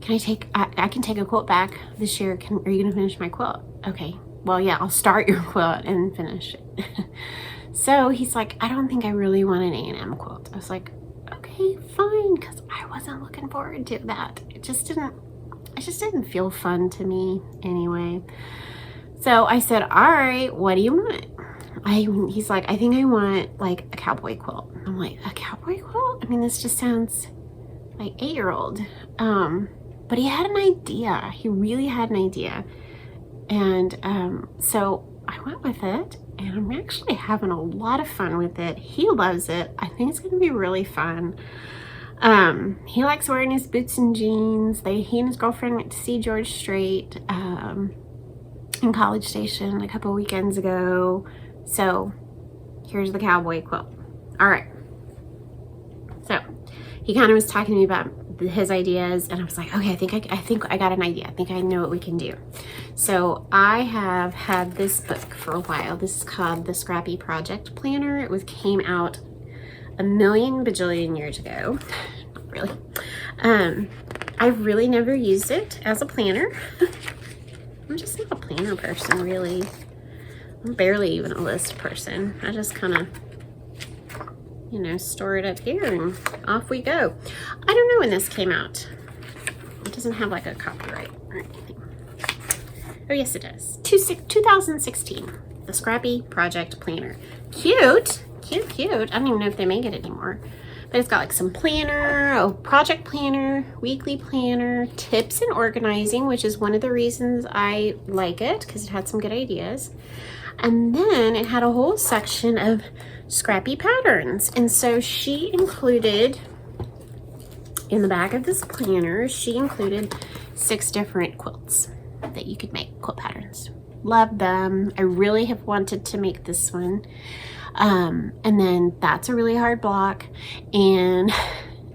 Can I can take a quilt back this year. Are you gonna finish my quilt? Okay, well, yeah, I'll start your quilt and finish it. So he's like, I don't think I really want an A&M quilt. I was like, okay, fine, because I wasn't looking forward to that. It just didn't feel fun to me anyway. So I said, all right, what do you want? He's like, I think I want like a cowboy quilt. I'm like, a cowboy quilt? I mean, this just sounds like 8-year-old. But he had an idea. He really had an idea. And so I went with it, and I'm actually having a lot of fun with it. He loves it. I think it's going to be really fun. He likes wearing his boots and jeans. He and his girlfriend went to see George Strait in College Station a couple weekends ago. So here's the cowboy quilt. All right. So he kind of was talking to me about his ideas, and I was like, okay, I think I got an idea. I think I know what we can do. So I have had this book for a while. This is called the Scrappy Project Planner. It came out a million bajillion years ago. Not really. I've really never used it as a planner. I'm just not a planner person, really. I'm barely even a list person. I just kind of, you know, store it up here and off we go. I don't know when this came out. It doesn't have like a copyright or anything. Oh yes, it does. 2016. The Scrappy Project Planner. Cute. Cute, cute. I don't even know if they make it anymore. But it's got like some planner, a project planner, weekly planner, tips and organizing, which is one of the reasons I like it, because it had some good ideas. And then it had a whole section of scrappy patterns. And so she included, in the back of this planner, she included 6 different quilts that you could make, quilt patterns. Love them. I really have wanted to make this one. And then that's a really hard block. And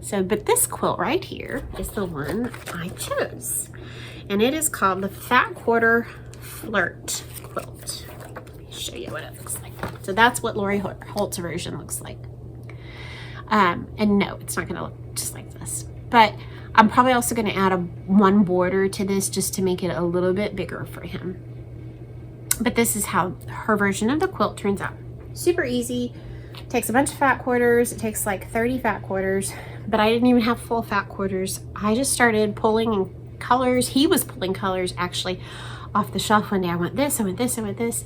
so, but this quilt right here is the one I chose. And it is called the Fat Quarter Flirt Quilt. Let me show you what it looks like. So that's what Lori Holt's version looks like. And no, it's not gonna look just like this. But I'm probably also gonna add one border to this just to make it a little bit bigger for him. But this is how her version of the quilt turns out. Super easy. Takes a bunch of fat quarters. It takes like 30 fat quarters, but I didn't even have full fat quarters. I just started pulling in colors. He was pulling colors actually off the shelf one day. I went this, I went this, I went this,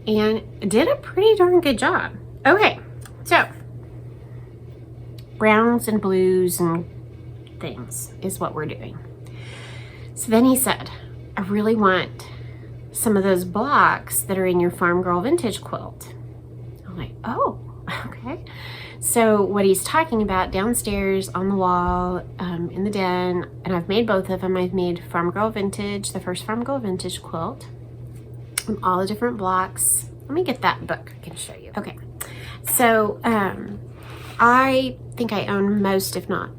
and did a pretty darn good job. Okay, so browns and blues and things is what we're doing. So then he said, I really want some of those blocks that are in your Farm Girl Vintage quilt. I'm like, oh, okay. So what he's talking about downstairs on the wall in the den, and I've made both of them. I've made Farm Girl Vintage, the first Farm Girl Vintage quilt, and all the different blocks. Let me get that book, I can show you. Okay, so I think I own most, if not,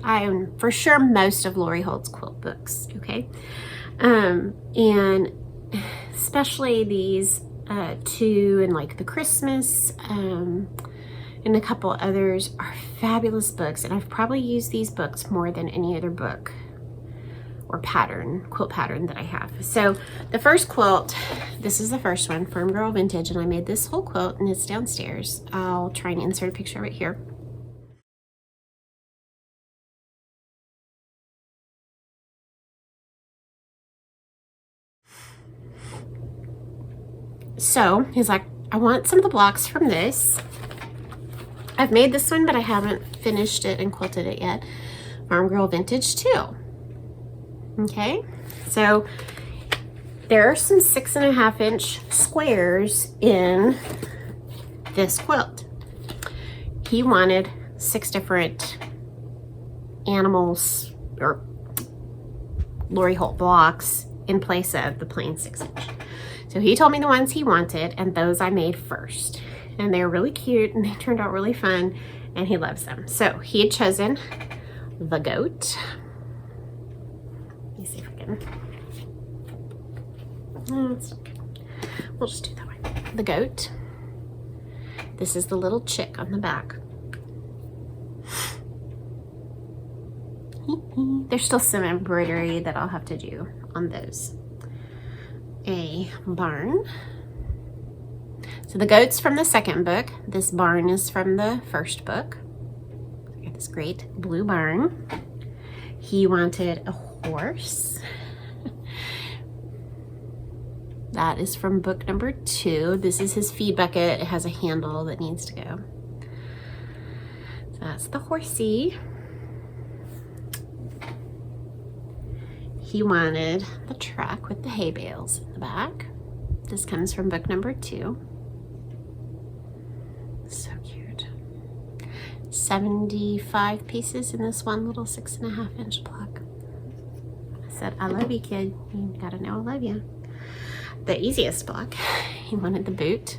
I own for sure most of Lori Holt's quilt books, okay? And especially these two and like the Christmas and a couple others are fabulous books, and I've probably used these books more than any other book or pattern, quilt pattern that I have. So the first quilt, this is the first one, Farm Girl Vintage, and I made this whole quilt and it's downstairs. I'll try and insert a picture of it here. So he's like, I want some of the blocks from this. I've made this one, but I haven't finished it and quilted it yet. Farm Girl Vintage 2. Okay, so there are some 6.5 inch squares in this quilt. He wanted 6 different animals or Lori Holt blocks in place of the plain 6 inch. So he told me the ones he wanted, and those I made first. And they're really cute, and they turned out really fun, and he loves them. So he had chosen the goat. Let me see if I can. Oh, it's okay. We'll just do that way. The goat. This is the little chick on the back. There's still some embroidery that I'll have to do on those. A barn. So the goat's from the second book. This barn is from the first book. I got this great blue barn. He wanted a horse. That is from book number 2. This is his feed bucket. It has a handle that needs to go. So that's the horsey. He wanted the truck with the hay bales in the back. This comes from book number 2. So cute. 75 pieces in this one little 6.5 inch block. I said, I love you, kid. You gotta know I love you. The easiest block, he wanted the boot.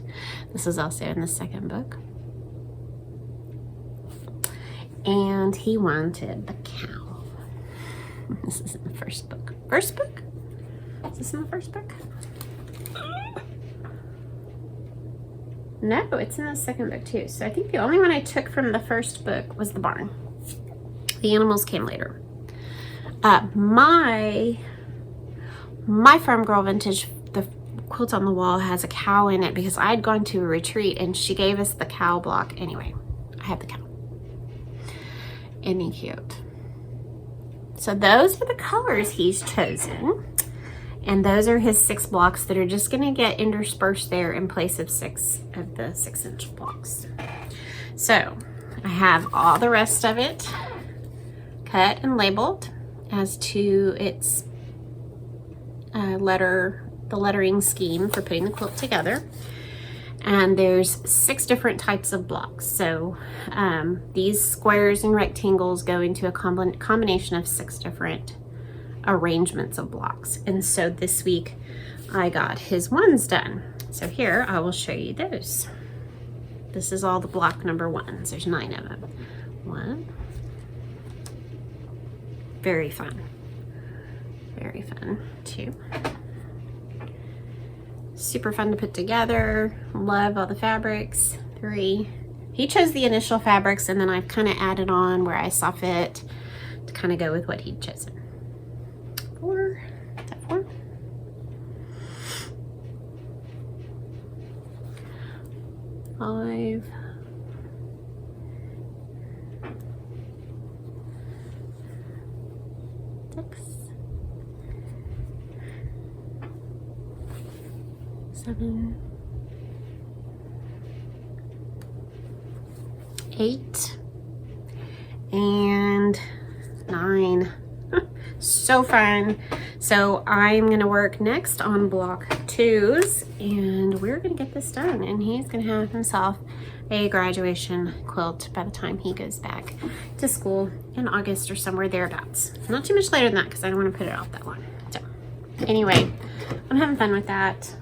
This is also in the second book. And he wanted the cow. This is in the first book. First book? Is this in the first book? No, it's in the second book too. So I think the only one I took from the first book was the barn. The animals came later. My Farm Girl Vintage, the quilt on the wall has a cow in it because I'd gone to a retreat and she gave us the cow block. Anyway, I have the cow. Isn't he cute? So those are the colors he's chosen. And those are his 6 blocks that are just going to get interspersed there in place of 6 of the 6 inch blocks. So I have all the rest of it cut and labeled as to its the lettering scheme for putting the quilt together. And there's 6 different types of blocks. So these squares and rectangles go into a combination of 6 different arrangements of blocks. And so this week I got his ones done. So here I will show you those. This is all the block number 1s. There's 9 of them. 1. Very fun. Very fun. 2. Super fun to put together. Love all the fabrics. 3. He chose the initial fabrics and then I've kind of added on where I saw fit to kind of go with what he'd chosen. 4. Is that 4? 5, 6, 7, 8, and 9. So fun. So I'm gonna work next on block 2s, and we're gonna get this done, and he's gonna have himself a graduation quilt by the time he goes back to school in August or somewhere thereabouts. Not too much later than that, because I don't want to put it off that long. So anyway, I'm having fun with that.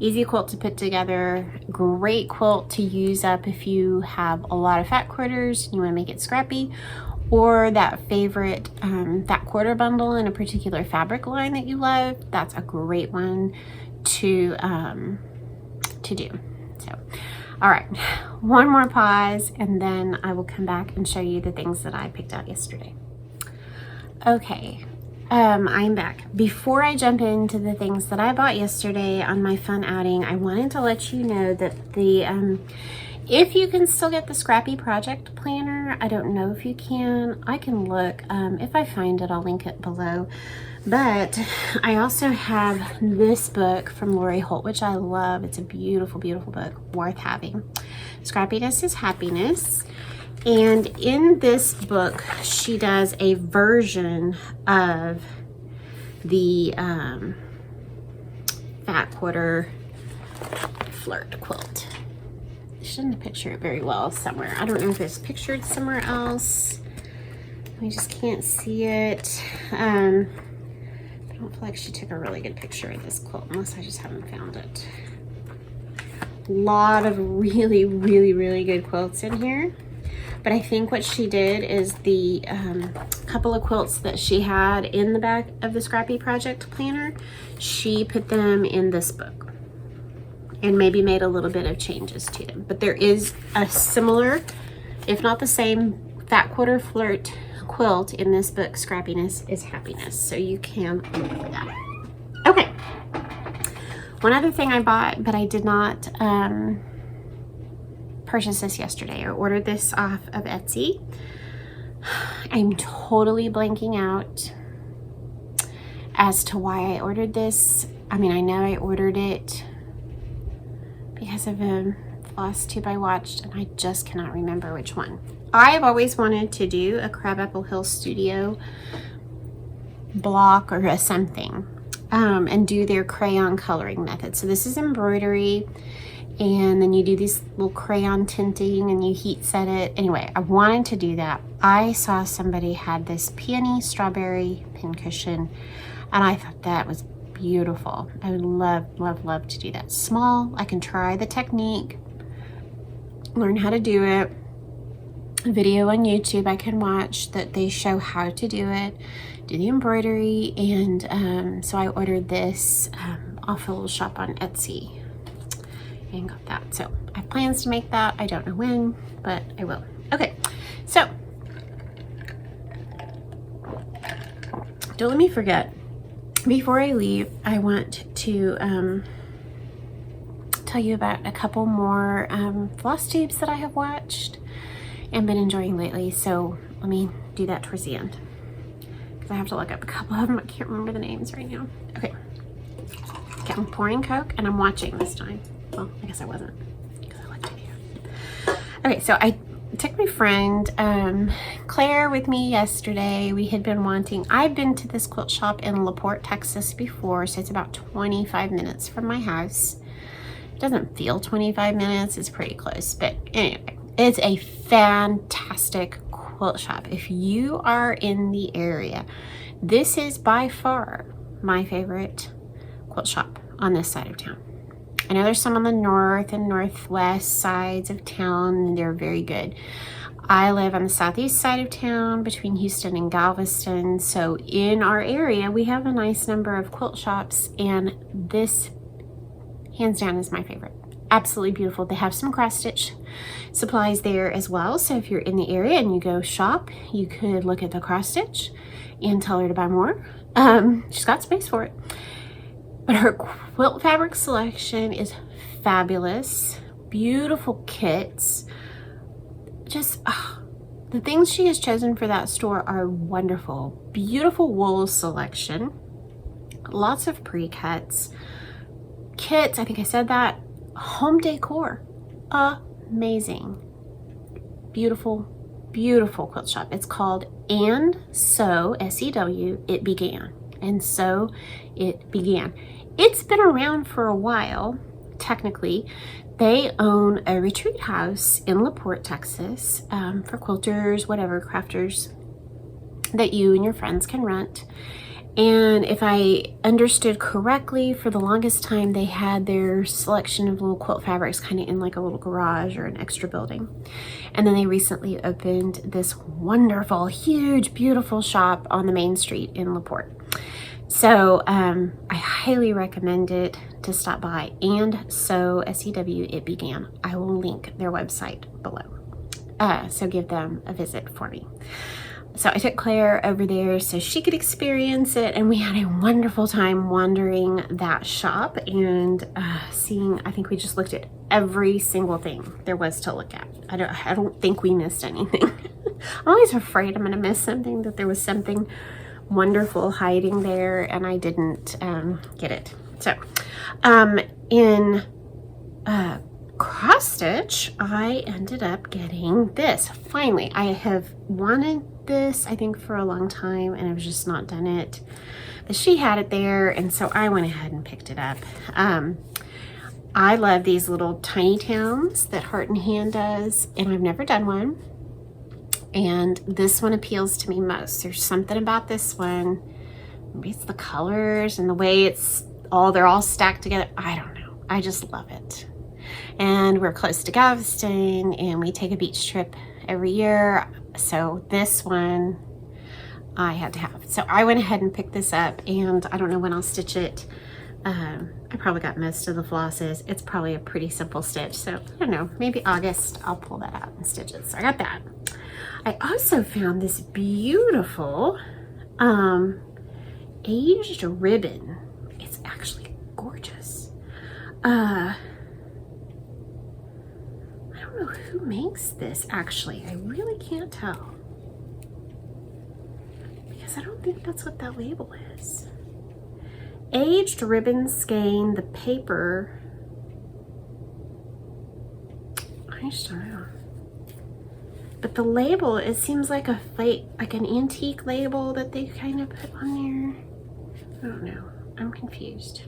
Easy quilt to put together, great quilt to use up if you have a lot of fat quarters and you want to make it scrappy, or that favorite fat quarter bundle in a particular fabric line that you love. That's a great one to do. So, all right, one more pause, and then I will come back and show you the things that I picked out yesterday. Okay. I'm back. Before I jump into the things that I bought yesterday on my fun outing, I wanted to let you know that the if you can still get the Scrappy Project Planner, I don't know if you can. I can look. If I find it, I'll link it below. But I also have this book from Holt, which I love. It's a beautiful, beautiful book, worth having. Scrappiness is Happiness. And in this book, she does a version of the fat quarter flirt quilt. She didn't picture it very well somewhere. I don't know if it's pictured somewhere else. I just can't see it. I don't feel like she took a really good picture of this quilt, unless I just haven't found it. A lot of really, really, really good quilts in here. But I think what she did is the couple of quilts that she had in the back of the Scrappy Project Planner, she put them in this book and maybe made a little bit of changes to them. But there is a similar, if not the same, fat quarter flirt quilt in this book, Scrappiness is Happiness. So you can look for that. Okay. One other thing I bought, but I did not purchased this yesterday, or ordered this off of Etsy. I'm totally blanking out as to why I ordered this. I mean, I know I ordered it because of a FlossTube I watched, and I just cannot remember which one. I've always wanted to do a Crabapple Hill Studio block or a something, and do their crayon coloring method. So this is embroidery, and then you do these little crayon tinting and you heat set it. Anyway, I wanted to do that. I saw somebody had this peony strawberry pincushion, and I thought that was beautiful. I would love, love, love to do that. Small, I can try the technique, learn how to do it. A video on YouTube I can watch that they show how to do it, do the embroidery, and so I ordered this off a little shop on Etsy and got that. So I have plans to make that. I don't know when, but I will. Okay, so don't let me forget. Before I leave, I want to tell you about a couple more FlossTubes that I have watched and been enjoying lately. So let me do that towards the end, because I have to look up a couple of them. I can't remember the names right now. Okay, I'm pouring Coke and I'm watching this time. Well, I guess I wasn't, because I liked it. Okay, so I took my friend Claire with me yesterday. We had been wanting, I've been to this quilt shop in LaPorte, Texas before, so it's about 25 minutes from my house. It doesn't feel 25 minutes, it's pretty close, but anyway, it's a fantastic quilt shop. If you are in the area, this is by far my favorite quilt shop on this side of town. I know there's some on the north and northwest sides of town, and they're very good. I live on the southeast side of town between Houston and Galveston, so in our area we have a nice number of quilt shops, and this hands down is my favorite. Absolutely beautiful. They have some cross stitch supplies there as well, so if you're in the area and you go shop, you could look at the cross stitch and tell her to buy more. She's got space for it. But her quilt fabric selection is fabulous, beautiful kits. Just the things she has chosen for that store are wonderful. Beautiful wool selection, lots of pre-cuts, kits, I think I said that, home decor, amazing, beautiful, beautiful quilt shop. It's called And So, S-E-W, It Began. And So It Began. It's been around for a while, technically. They own a retreat house in La Porte, Texas, for quilters, whatever, crafters, that you and your friends can rent. And if I understood correctly, for the longest time, they had their selection of little quilt fabrics kind of in like a little garage or an extra building. And then they recently opened this wonderful, huge, beautiful shop on the main street in La Porte. So I highly recommend it to stop by. And So, S-E-W, It Began. I will link their website below. So give them a visit for me. So I took Claire over there so she could experience it, and we had a wonderful time wandering that shop and seeing, I think we just looked at every single thing there was to look at. I don't think we missed anything. I'm always afraid I'm gonna miss something, that there was something wonderful hiding there and I didn't get it. So in cross stitch, I ended up getting this. Finally, I have wanted this, I think, for a long time, and I've just not done it. But she had it there, and so I went ahead and picked it up. I love these little tiny towns that Heart and Hand does, and I've never done one. And this one appeals to me most. There's something about this one. Maybe it's the colors and the way they're all stacked together. I don't know. I just love it. And we're close to Galveston, and we take a beach trip every year. So this one I had to have. So I went ahead and picked this up, and I don't know when I'll stitch it. I probably got most of the flosses. It's probably a pretty simple stitch. So I don't know, maybe August I'll pull that out and stitch it. So I got that. I also found this beautiful aged ribbon. It's actually gorgeous. I don't know who makes this, actually. I really can't tell, because I don't think that's what that label is. Aged ribbon skein, the paper. I just don't know. But the label, it seems like a fake, like an antique label that they kind of put on there. I don't know. I'm confused.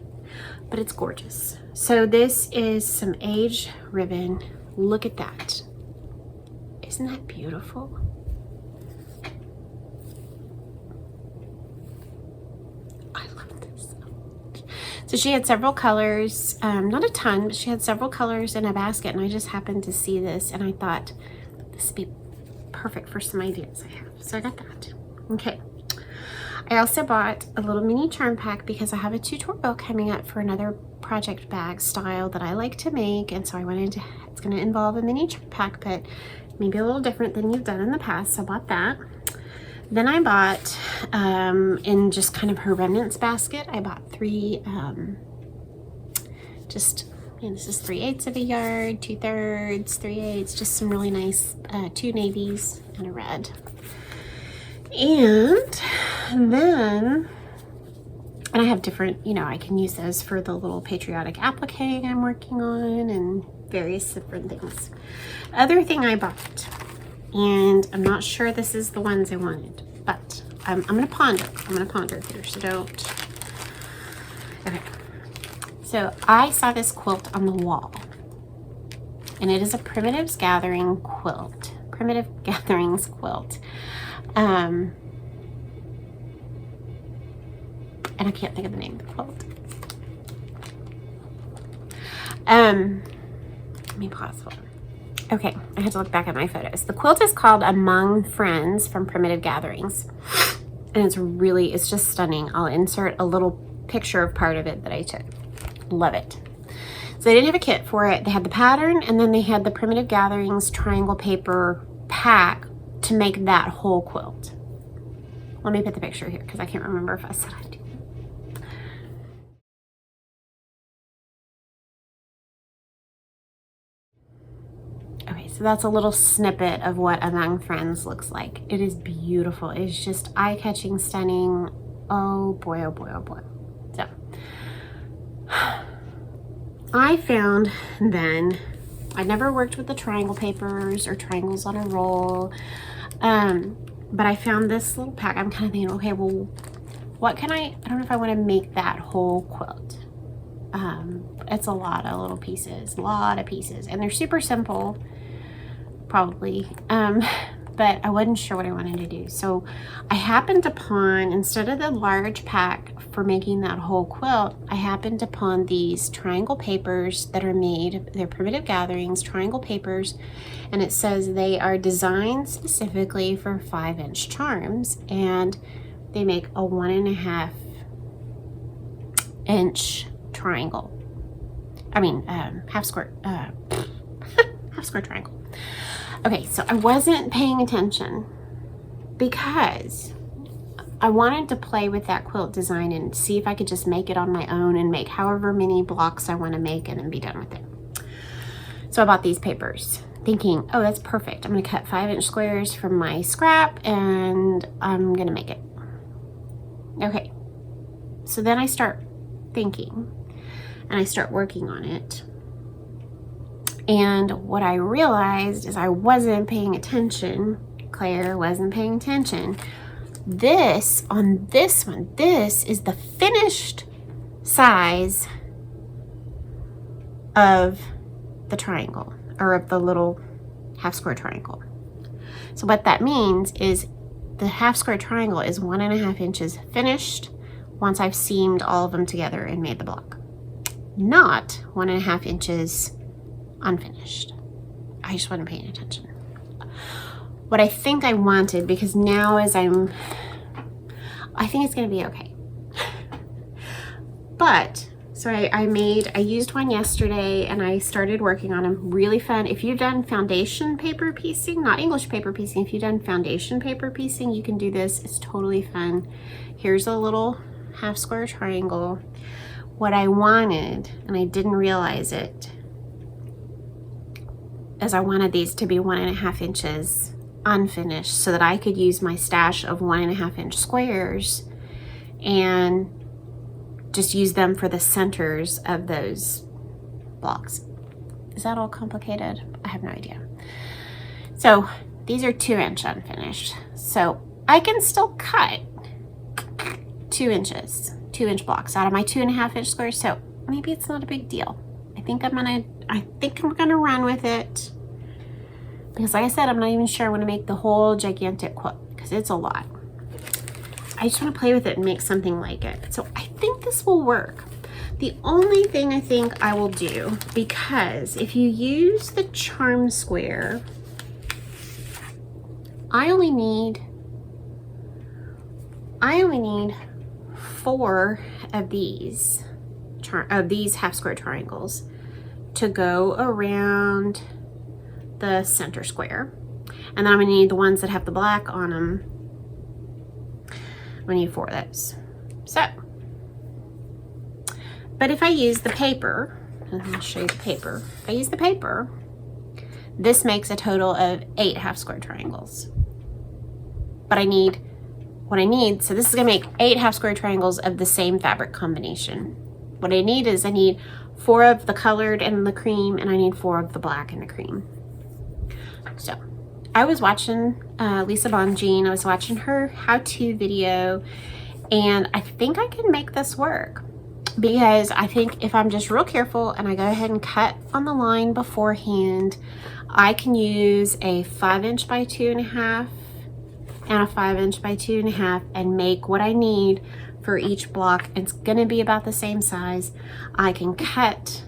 But it's gorgeous. So this is some aged ribbon. Look at that. Isn't that beautiful? I love this so much. So she had several colors, not a ton, but she had several colors in a basket, and I just happened to see this, and I thought this would be perfect for some ideas I have. So I got that. Okay. I also bought a little mini charm pack because I have a tutorial coming up for another project bag style that I like to make, and so I wanted to, it's going to involve a mini charm pack, but maybe a little different than you've done in the past, so I bought that. Then I bought, in just kind of her remnants basket, I bought three, this is 3/8 of a yard, 2/3, 3/8, just some really nice, 2 navies and a red. And then, I have different, I can use those for the little patriotic applique I'm working on and various different things. Other thing I bought, and I'm not sure this is the ones I wanted, but I'm gonna ponder. I'm gonna ponder here, so don't. Okay. So I saw this quilt on the wall, and it is a Primitives Gathering quilt. Primitive Gatherings quilt. And I can't think of the name of the quilt. Let me pause for it. Okay, I had to look back at my photos. The quilt is called Among Friends from Primitive Gatherings. And it's just stunning. I'll insert a little picture of part of it that I took. Love it. So they didn't have a kit for it. They had the pattern, and then they had the Primitive Gatherings triangle paper pack to make that whole quilt. Let me put the picture here because I can't remember if I said I do. So that's a little snippet of what Among Friends looks like. It is beautiful. It's just eye-catching, stunning. Oh boy, oh boy, oh boy. So I found then, I never worked with the triangle papers or triangles on a roll, but I found this little pack. I'm kind of thinking, okay, well, what can I don't know if I want to make that whole quilt. It's a lot of little pieces, and they're super simple, probably, but I wasn't sure what I wanted to do. So I happened upon, instead of the large pack for making that whole quilt, I happened upon these triangle papers that are made, they're Primitive Gatherings triangle papers, and it says they are designed specifically for 5-inch charms, and they make a 1.5 inch triangle. I mean, half square triangle. Okay, so I wasn't paying attention because I wanted to play with that quilt design and see if I could just make it on my own and make however many blocks I want to make and then be done with it. So I bought these papers thinking, oh, that's perfect. I'm going to cut 5-inch squares from my scrap and I'm going to make it. Okay, so then I start thinking and I start working on it. And what I realized is I wasn't paying attention. Claire wasn't paying attention. This one, this is the finished size of the triangle, or of the little half square triangle. So what that means is the half square triangle is 1.5 inches finished once I've seamed all of them together and made the block. Not 1.5 inches unfinished. I just wasn't paying attention. What I think I wanted, because now as I think it's gonna be okay. But, so I used one yesterday and I started working on them. Really fun. If you've done foundation paper piecing, not English paper piecing, if you've done foundation paper piecing, you can do this. It's totally fun. Here's a little half square triangle. What I wanted, and I didn't realize it, is I wanted these to be 1.5 inches unfinished so that I could use my stash of 1.5 inch squares and just use them for the centers of those blocks. Is that all complicated? I have no idea. So these are 2-inch unfinished. So I can still cut 2 inches, 2-inch blocks out of my 2.5 inch squares. So maybe it's not a big deal. I think I'm gonna run with it, because like I said, I'm not even sure I want to make the whole gigantic quilt because it's a lot. I just want to play with it and make something like it. So I think this will work. The only thing I think I will do, because if you use the charm square, I only need 4 of these half square triangles to go around the center square, and then I'm gonna need the ones that have the black on them. I'm gonna need 4 of those. So, but if I use the paper, and I'll show you the paper. If I use the paper, this makes a total of 8 half square triangles. But so this is gonna make 8 half square triangles of the same fabric combination. What I need is 4 of the colored and the cream, and I need 4 of the black and the cream. So I was watching Lisa Bonjean. I was watching her how-to video, and I think I can make this work, because I think if I'm just real careful and I go ahead and cut on the line beforehand, I can use a 5-inch by 2.5 and a 5-inch by 2.5 and make what I need for each block. It's gonna be about the same size. I can cut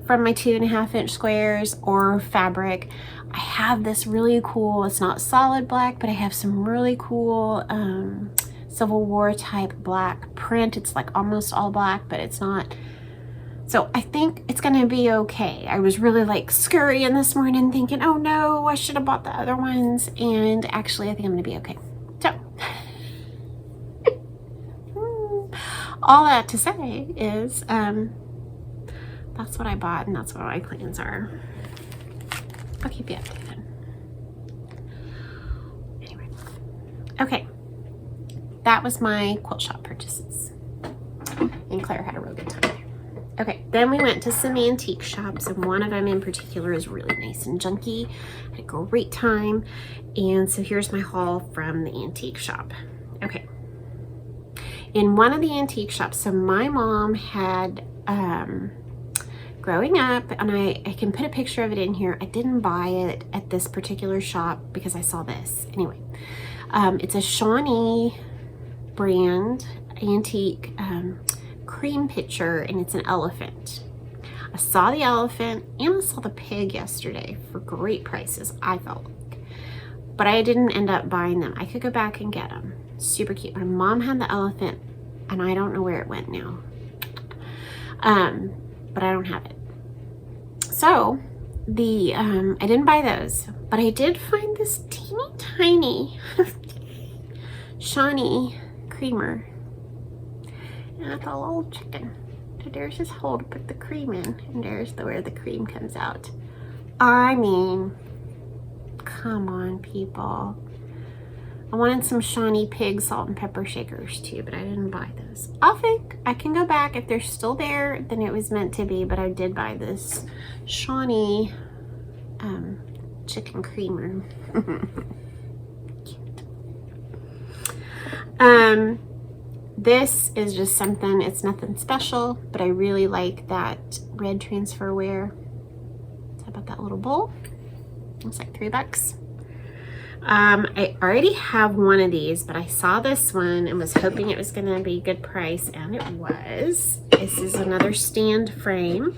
from my 2.5-inch squares or fabric. I have this really cool, it's not solid black, but I have some really cool Civil War type black print. It's like almost all black, but it's not. So I think it's gonna be okay. I was really like scurrying this morning thinking, oh no, I should have bought the other ones. And actually I think I'm gonna be okay. So all that to say is that's what I bought and that's what my plans are. I'll keep you updated. Anyway, okay, that was my quilt shop purchases, and Claire had a real good time there. Okay, then we went to some antique shops, and one of them in particular is really nice and junky. Had a great time, and so here's my haul from the antique shop. Okay, in one of the antique shops, so my mom had, growing up, and I can put a picture of it in here. I didn't buy it at this particular shop because I saw this. Anyway, it's a Shawnee brand antique cream pitcher, and it's an elephant. I saw the elephant and I saw the pig yesterday for great prices, I felt like. But I didn't end up buying them. I could go back and get them. Super cute. My mom had the elephant, and I don't know where it went now. But I don't have it. So the I didn't buy those, but I did find this teeny tiny Shawnee creamer. And that's a little chicken. So there's this hole to put the cream in, and there's where the cream comes out. I mean, come on, people. I wanted some Shawnee pig salt and pepper shakers too, but I didn't buy those. I'll think I can go back. If they're still there, then it was meant to be, but I did buy this Shawnee chicken creamer. Cute. This is just something, it's nothing special, but I really like that red transferware. How about that little bowl? Looks like $3. I already have one of these, but I saw this one and was hoping it was going to be a good price, and it was. This is another stand frame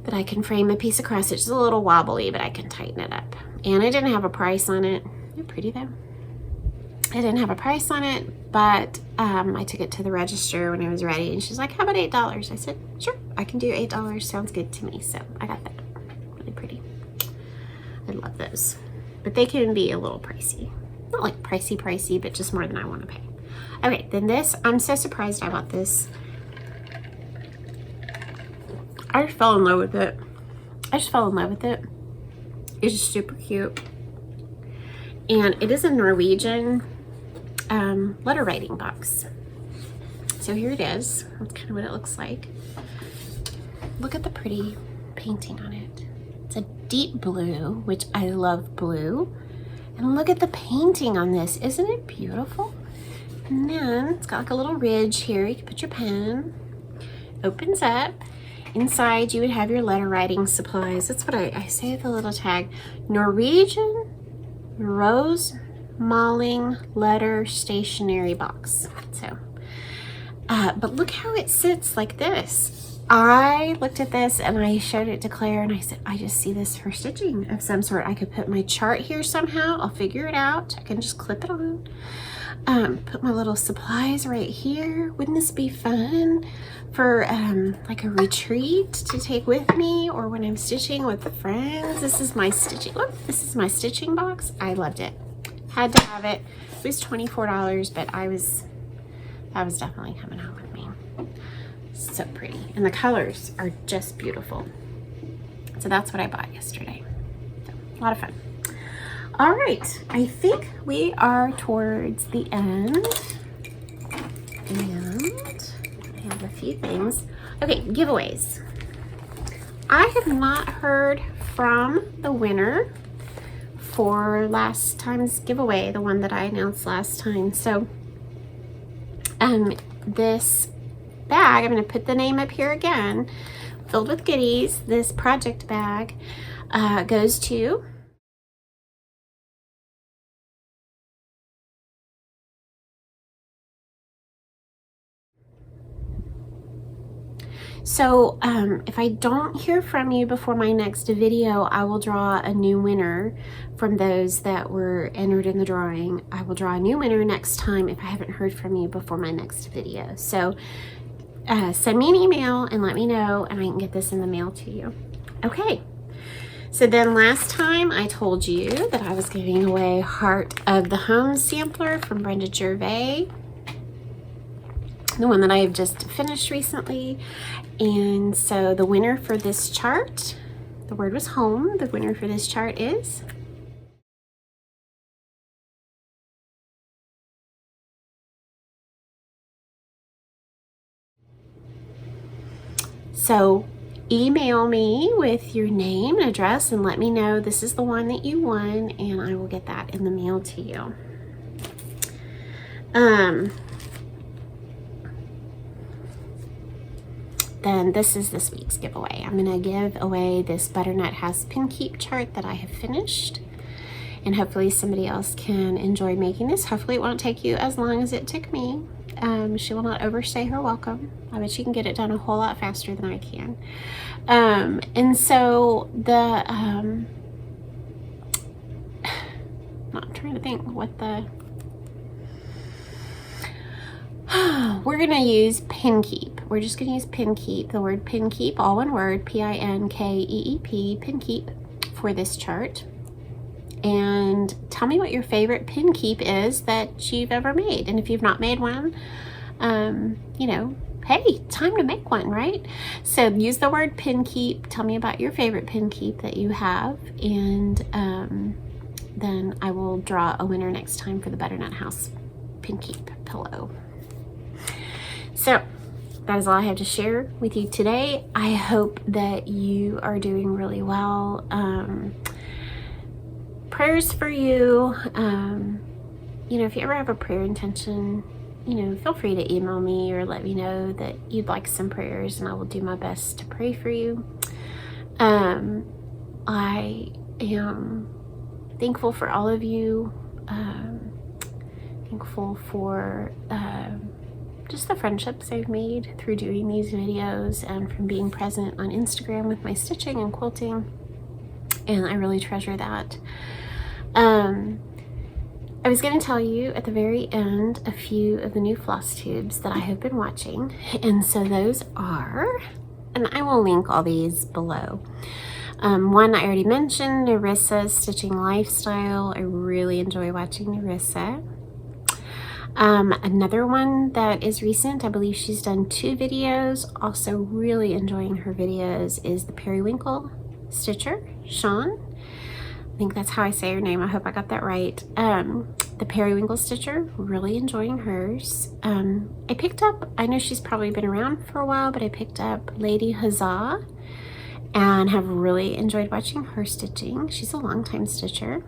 that I can frame a piece across. It's just a little wobbly, but I can tighten it up. And I didn't have a price on it. They're pretty though. I didn't have a price on it, but I took it to the register when I was ready, and she's like, how about $8? I said, sure, I can do $8. Sounds good to me. So I got that. Really pretty. I love those. But they can be a little pricey. Not like pricey, but just more than I want to pay. Okay, then this, I'm so surprised I bought this. I just fell in love with it. It's just super cute. And it is a Norwegian letter writing box. So here it is. That's kind of what it looks like. Look at the pretty painting on it. It's a deep blue, which I love blue. And look at the painting on this. Isn't it beautiful? And then it's got like a little ridge here. You can put your pen. Opens up. Inside you would have your letter writing supplies. That's what I say at the little tag. Norwegian rose malling letter stationery box. So, but look how it sits like this. I looked at this and I showed it to Claire, and I said, I just see this for stitching of some sort. I could put my chart here somehow. I'll figure it out. I can just clip it on. Put my little supplies right here. Wouldn't this be fun for like a retreat to take with me, or when I'm stitching with the friends? This is my stitching. Look, this is my stitching box. I loved it. Had to have it. It was $24, but that was definitely coming out with me. So pretty, and the colors are just beautiful. So that's what I bought yesterday. So, a lot of fun. All right, I think we are towards the end, and I have a few things. Okay, giveaways. I have not heard from the winner for last time's giveaway, the one that I announced last time. So this bag, I'm going to put the name up here again, filled with goodies. This project bag goes to So if I don't hear from you before my next video, I will draw a new winner from those that were entered in the drawing. I will draw a new winner next time if I haven't heard from you before my next video. So send me an email and let me know, and I can get this in the mail to you. Okay. So then last time I told you that I was giving away Heart of the Home sampler from Brenda Gervais, the one that I have just finished recently. And so the winner for this chart The word was home. The winner for this chart is so email me with your name and address and let me know this is the one that you won, and I will get that in the mail to you. Then this is this week's giveaway. I'm gonna give away this Butternut House pin keep chart that I have finished, and hopefully somebody else can enjoy making this. Hopefully it won't take you as long as it took me. She will not overstay her welcome. I bet she can get it done a whole lot faster than I can. And so the not trying to think what the we're gonna use pin keep. We're just gonna use pin keep, the word pin keep, all one word, P-I-N-K-E-E-P, pin keep, for this chart. And tell me what your favorite pin keep is that you've ever made. And if you've not made one, you know, hey, time to make one, right? So use the word pin keep. Tell me about your favorite pin keep that you have, and then I will draw a winner next time for the Butternut House pin keep pillow. So that is all I have to share with you today. I hope that you are doing really well. Prayers for you. You know, if you ever have a prayer intention, you know, feel free to email me or let me know that you'd like some prayers, and I will do my best to pray for you. I am thankful for all of you. Thankful for just the friendships I've made through doing these videos and from being present on Instagram with my stitching and quilting, and I really treasure that. I was going to tell you at the very end a few of the new FlossTubes that I have been watching, and so those are, and I will link all these below. One I already mentioned, Narissa's Stitching Lifestyle. I really enjoy watching Narissa. Another one that is recent, I believe she's done 2 videos, also really enjoying her videos, is the Periwinkle Stitcher, Sean. I think that's how I say her name. I hope I got that right. The Periwinkle Stitcher, really enjoying hers. I picked up, I know she's probably been around for a while, but I picked up Lady Huzzah and have really enjoyed watching her stitching. She's a longtime stitcher.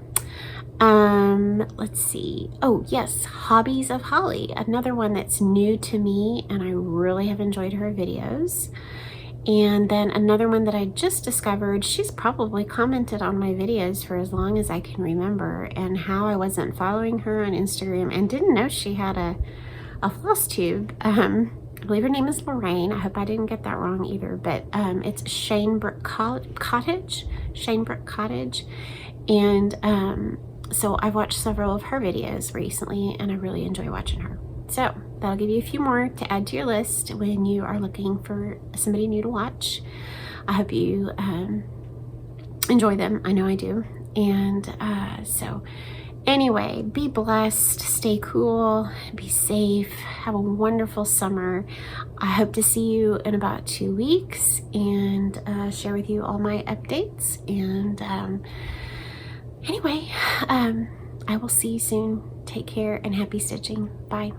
Let's see. Oh yes, Hobbies of Holly, another one that's new to me, and I really have enjoyed her videos. And then another one that I just discovered, she's probably commented on my videos for as long as I can remember, and how I wasn't following her on Instagram and didn't know she had a FlossTube. I believe her name is Lorraine. I hope I didn't get that wrong either, but it's Shanebrook Cottage. Shanebrook Cottage. And so I've watched several of her videos recently, and I really enjoy watching her. So that'll give you a few more to add to your list when you are looking for somebody new to watch. I hope you enjoy them. I know I do. And so anyway, be blessed, stay cool, be safe, have a wonderful summer. I hope to see you in about 2 weeks and share with you all my updates. And anyway, I will see you soon. Take care and happy stitching. Bye.